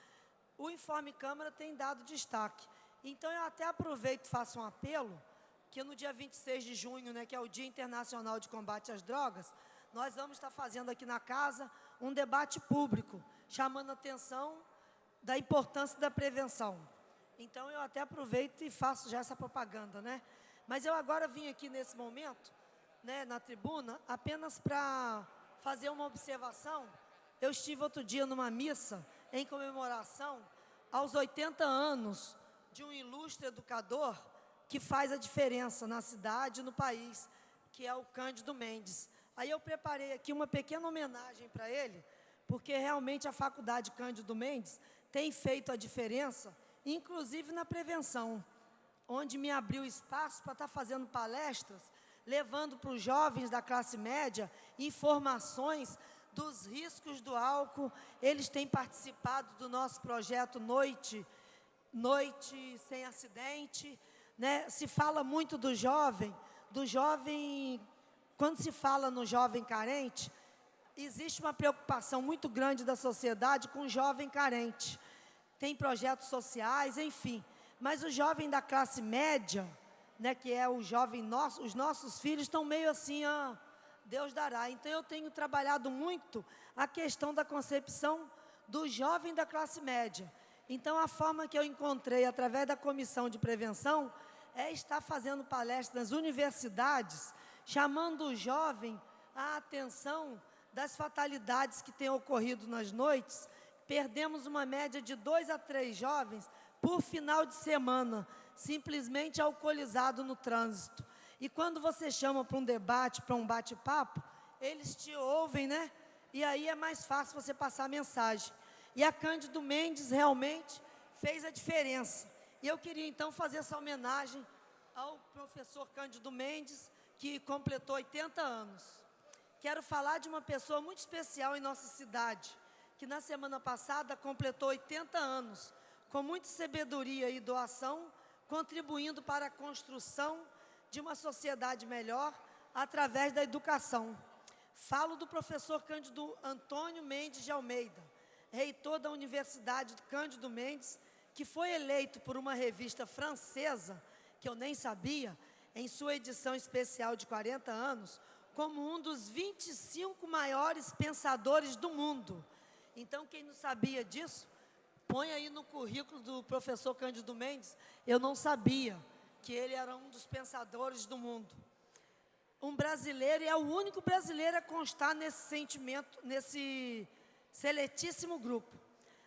o informe Câmara tem dado destaque. Então, eu até aproveito e faço um apelo, que no dia 26 de junho, né, que é o Dia Internacional de Combate às Drogas, nós vamos estar fazendo aqui na casa um debate público, chamando a atenção da importância da prevenção. Então, eu até aproveito e faço já essa propaganda, né? Mas eu agora vim aqui nesse momento, né, na tribuna, apenas para fazer uma observação. Eu estive outro dia numa missa em comemoração aos 80 anos de um ilustre educador que faz a diferença na cidade e no país, que é o Cândido Mendes. Aí eu preparei aqui uma pequena homenagem para ele, porque realmente a Faculdade Cândido Mendes tem feito a diferença, inclusive na prevenção, onde me abriu espaço para estar fazendo palestras, levando para os jovens da classe média informações dos riscos do álcool. Eles têm participado do nosso projeto Noite Sem Acidente, né? Se fala muito do jovem, quando se fala no jovem carente, existe uma preocupação muito grande da sociedade com o jovem carente. Tem projetos sociais, enfim. Mas o jovem da classe média, né, que é o jovem nosso, os nossos filhos estão meio assim, Deus dará. Então, eu tenho trabalhado muito a questão da concepção do jovem da classe média. Então, a forma que eu encontrei, através da Comissão de Prevenção, é estar fazendo palestras nas universidades, chamando o jovem à atenção das fatalidades que têm ocorrido nas noites. Perdemos uma média de 2 a 3 jovens por final de semana, simplesmente alcoolizado no trânsito. E quando você chama para um debate, para um bate-papo, eles te ouvem, né? E aí é mais fácil você passar a mensagem. E a Cândido Mendes realmente fez a diferença. E eu queria então fazer essa homenagem ao professor Cândido Mendes, que completou 80 anos. Quero falar de uma pessoa muito especial em nossa cidade, que na semana passada completou 80 anos, com muita sabedoria e doação, contribuindo para a construção de uma sociedade melhor através da educação. Falo do professor Cândido Antônio Mendes de Almeida, reitor da Universidade Cândido Mendes, que foi eleito por uma revista francesa, que eu nem sabia, em sua edição especial de 40 anos, como um dos 25 maiores pensadores do mundo. Então, quem não sabia disso, põe aí no currículo do professor Cândido Mendes. Eu não sabia que ele era um dos pensadores do mundo. Um brasileiro, e é o único brasileiro a constar nesse sentimento, nesse seletíssimo grupo.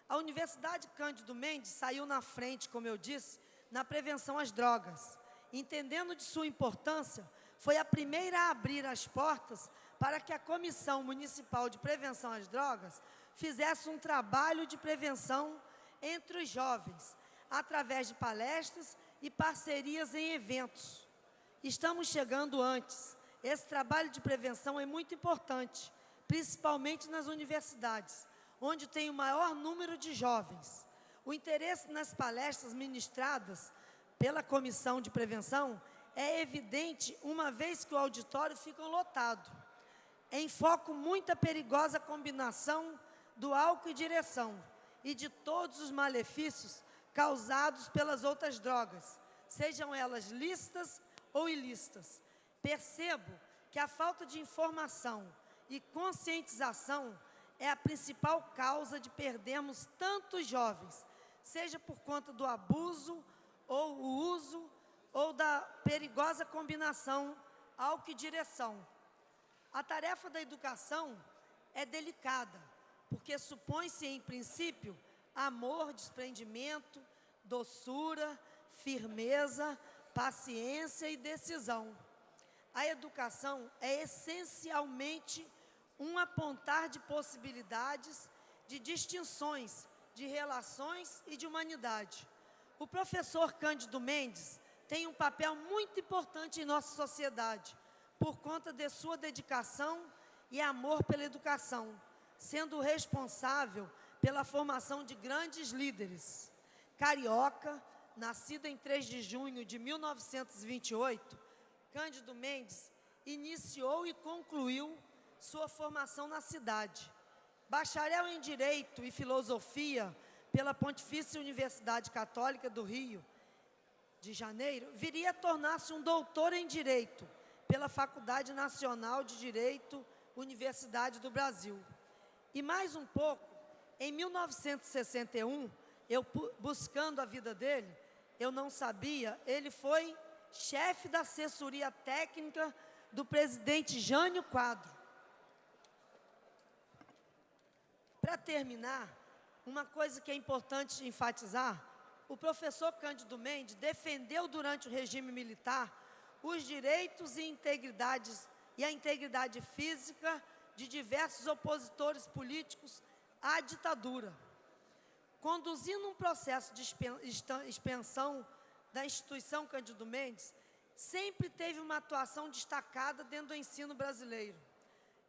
A Universidade Cândido Mendes saiu na frente, como eu disse, na prevenção às drogas. Entendendo de sua importância, foi a primeira a abrir as portas para que a Comissão Municipal de Prevenção às Drogas fizesse um trabalho de prevenção entre os jovens, através de palestras e parcerias em eventos. Estamos chegando antes. Esse trabalho de prevenção é muito importante, principalmente nas universidades, onde tem o maior número de jovens. O interesse nas palestras ministradas pela Comissão de Prevenção é evidente, uma vez que o auditório fica lotado. Em foco muita perigosa combinação do álcool e direção, e de todos os malefícios causados pelas outras drogas, sejam elas lícitas ou ilícitas. Percebo que a falta de informação e conscientização é a principal causa de perdermos tantos jovens, seja por conta do abuso ou o uso ou da perigosa combinação álcool e direção. A tarefa da educação é delicada, porque supõe-se, em princípio, amor, desprendimento, doçura, firmeza, paciência e decisão. A educação é essencialmente um apontar de possibilidades, de distinções, de relações e de humanidade. O professor Cândido Mendes tem um papel muito importante em nossa sociedade, por conta de sua dedicação e amor pela educação, sendo responsável pela formação de grandes líderes. Carioca, nascido em 3 de junho de 1928, Cândido Mendes iniciou e concluiu sua formação na cidade. Bacharel em Direito e Filosofia pela Pontifícia Universidade Católica do Rio de Janeiro, viria a tornar-se um doutor em Direito pela Faculdade Nacional de Direito, Universidade do Brasil. E mais um pouco, em 1961, eu buscando a vida dele, eu não sabia, ele foi chefe da assessoria técnica do presidente Jânio Quadro. Para terminar, uma coisa que é importante enfatizar, o professor Cândido Mendes defendeu durante o regime militar os direitos e a integridade física de diversos opositores políticos à ditadura, conduzindo um processo de expansão da instituição Cândido Mendes, sempre teve uma atuação destacada dentro do ensino brasileiro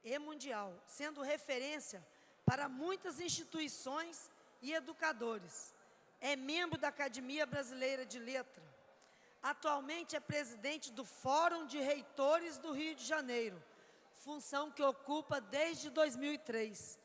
e mundial, sendo referência para muitas instituições e educadores. É membro da Academia Brasileira de Letras. Atualmente é presidente do Fórum de Reitores do Rio de Janeiro, função que ocupa desde 2003.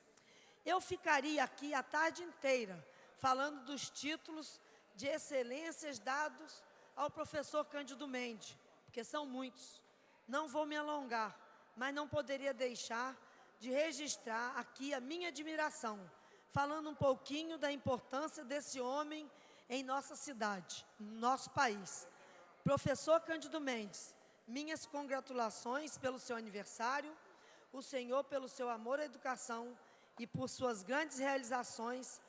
Eu ficaria aqui a tarde inteira falando dos títulos de excelências dados ao professor Cândido Mendes, porque são muitos. Não vou me alongar, mas não poderia deixar de registrar aqui a minha admiração, falando um pouquinho da importância desse homem em nossa cidade, no nosso país. Professor Cândido Mendes, minhas congratulações pelo seu aniversário, o Senhor pelo seu amor à educação e por suas grandes realizações.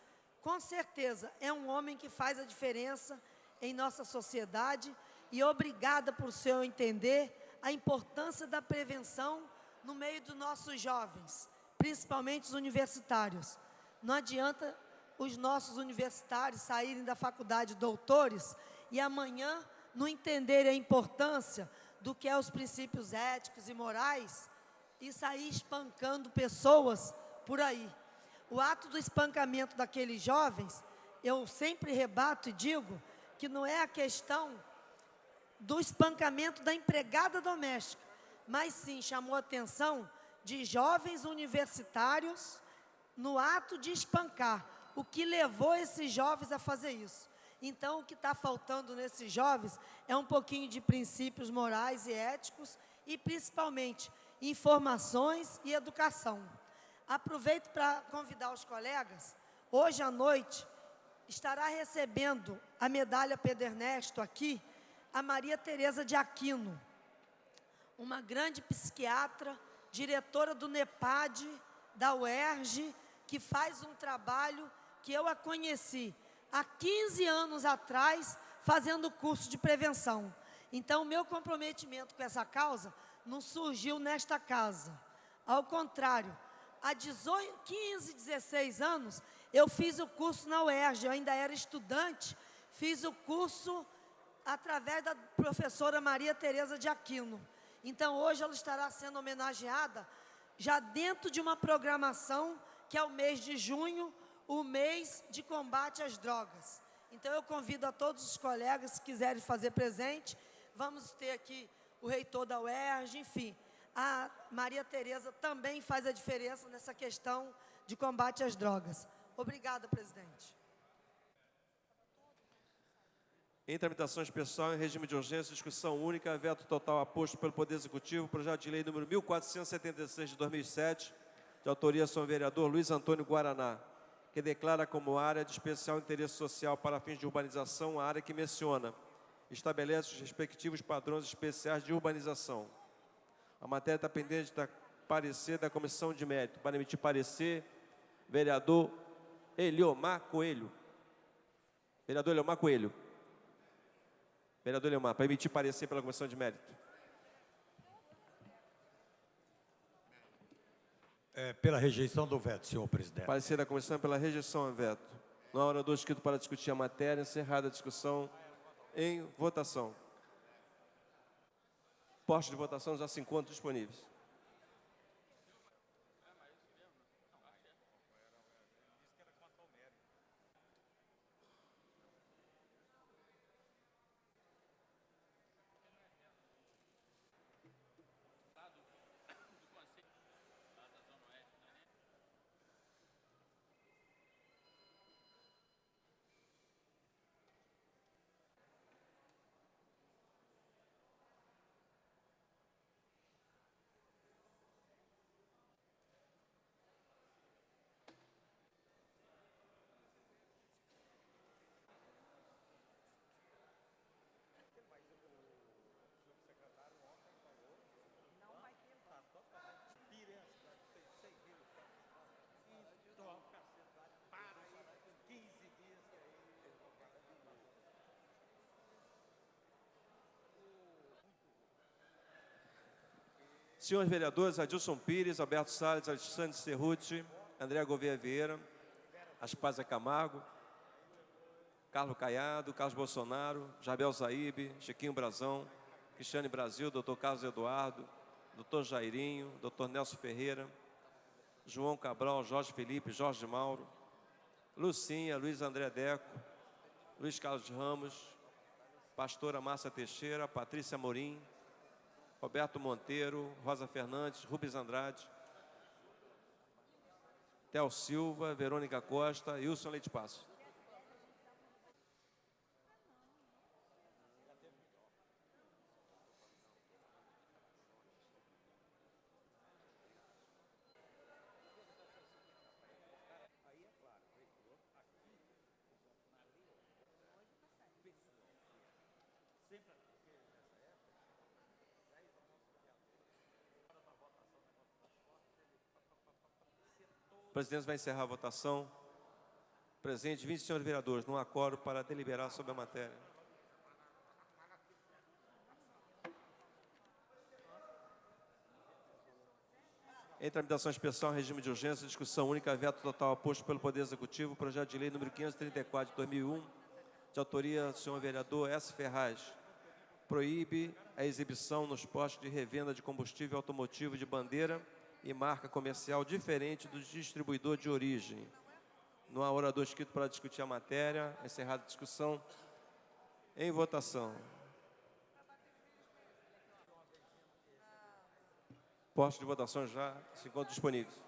Com certeza é um homem que faz a diferença em nossa sociedade e obrigada por seu entender a importância da prevenção no meio dos nossos jovens, principalmente os universitários. Não adianta os nossos universitários saírem da faculdade doutores e amanhã não entenderem a importância do que é os princípios éticos e morais e sair espancando pessoas por aí. O ato do espancamento daqueles jovens, eu sempre rebato e digo que não é a questão do espancamento da empregada doméstica, mas sim chamou a atenção de jovens universitários no ato de espancar, o que levou esses jovens a fazer isso. Então, o que está faltando nesses jovens é um pouquinho de princípios morais e éticos e, principalmente, informações e educação. Aproveito para convidar os colegas, hoje à noite estará recebendo a medalha Pedro Ernesto aqui, a Maria Tereza de Aquino, uma grande psiquiatra, diretora do NEPAD, da UERJ, que faz um trabalho que eu a conheci há 15 anos atrás, fazendo curso de prevenção. Então, o meu comprometimento com essa causa não surgiu nesta casa. Ao contrário, há 15, 16 anos, eu fiz o curso na UERJ, eu ainda era estudante, fiz o curso através da professora Maria Tereza de Aquino. Então, hoje ela estará sendo homenageada já dentro de uma programação que é o mês de junho, o mês de combate às drogas. Então, eu convido a todos os colegas que quiserem fazer presente. Vamos ter aqui o reitor da UERJ, enfim. A Maria Tereza também faz a diferença nessa questão de combate às drogas. Obrigada, presidente. Em tramitação especial, em regime de urgência, discussão única, veto total aposto pelo Poder Executivo, projeto de lei número 1476 de 2007, de autoria do senhor vereador Luiz Antônio Guaraná, que declara como área de especial interesse social para fins de urbanização a área que menciona, estabelece os respectivos padrões especiais de urbanização. A matéria está pendente da parecer da Comissão de Mérito. Para emitir parecer, vereador Eliomar Coelho. Vereador Eliomar Coelho. Vereador Leomar, para emitir parecer pela comissão de mérito. Pela rejeição do veto, senhor presidente. Parecer da comissão pela rejeição ao veto. Não há orador inscrito para discutir a matéria. Encerrada a discussão, em votação. Postos de votação já se encontram disponíveis. Senhores vereadores, Adilson Pires, Alberto Salles, Alexandre Cerruti, André Gouveia Vieira, Aspásia Camargo, Carlos Caiado, Carlos Bolsonaro, Jabel Zaíbe, Chiquinho Brazão, Cristiane Brasil, Dr. Carlos Eduardo, Dr. Jairinho, Dr. Nelson Ferreira, João Cabral, Jorge Felipe, Jorge Mauro, Lucinha, Luiz André Deco, Luiz Carlos Ramos, Pastora Márcia Teixeira, Patrícia Morim, Roberto Monteiro, Rosa Fernandes, Rubens Andrade, Theo Silva, Verônica Costa, Wilson Leite Passo. O presidente vai encerrar a votação. Presente 20 senhores vereadores, num acordo para deliberar sobre a matéria. Em tramitação especial, regime de urgência, discussão única, veto total aposto pelo Poder Executivo, projeto de lei número 534 de 2001, de autoria do senhor vereador S. Ferraz, proíbe a exibição nos postos de revenda de combustível automotivo de bandeira e marca comercial diferente do distribuidor de origem. Não há orador inscrito para discutir a matéria. Encerrada a discussão. Em votação. Postos de votação já se encontram disponíveis.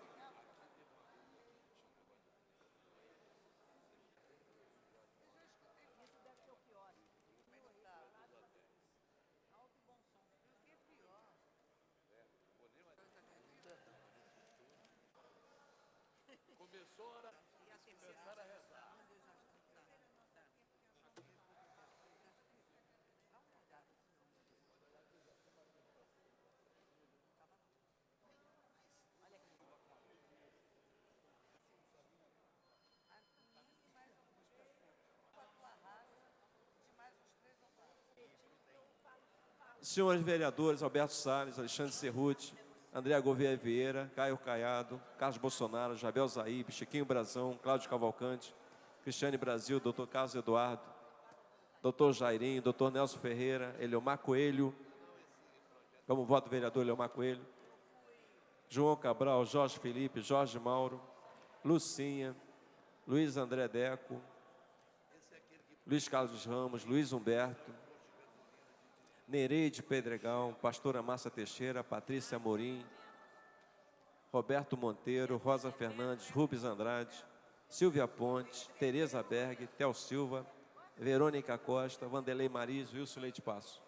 Senhores vereadores Alberto Salles, Alexandre Cerruti, André Gouveia Vieira, Caio Caiado, Carlos Bolsonaro, Jabel Zaíbe, Chiquinho Brazão, Cláudio Cavalcante, Cristiane Brasil, Dr. Carlos Eduardo, Dr. Jairinho, Dr. Nelson Ferreira, Eliomar Coelho, como voto vereador Eliomar Coelho, João Cabral, Jorge Felipe, Jorge Mauro, Lucinha, Luiz André Deco, Luiz Carlos Ramos, Luiz Humberto, Nereide Pedregal, Pastora Márcia Teixeira, Patrícia Morim, Roberto Monteiro, Rosa Fernandes, Rubens Andrade, Silvia Ponte, Tereza Berg, Theo Silva, Verônica Costa, Vanderlei Mariz, Wilson Leite Passo.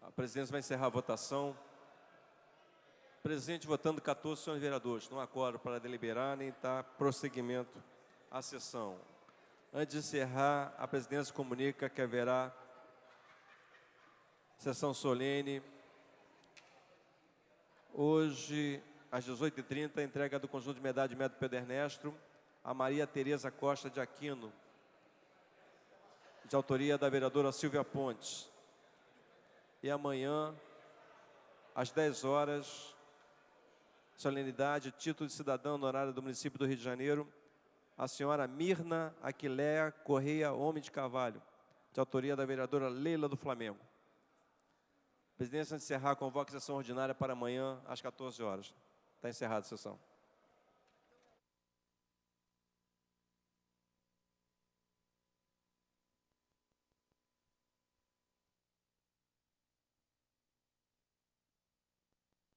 A presidência vai encerrar a votação. Presente votando 14 senhores vereadores. Não há quórum para deliberar nem dar prosseguimento à sessão. Antes de encerrar, a presidência comunica que haverá sessão solene hoje, às 18h30, a entrega do conjunto de medalha de mérito Pedro Ernesto a Maria Tereza Costa de Aquino, de autoria da vereadora Silvia Pontes. E amanhã, às 10 horas, solenidade, título de cidadã honorária do município do Rio de Janeiro, a senhora Mirna Aquileia Correia Homem de Carvalho, de autoria da vereadora Leila do Flamengo. Presidência, antes de encerrar, convoca a sessão ordinária para amanhã, às 14 horas. Está encerrada a sessão.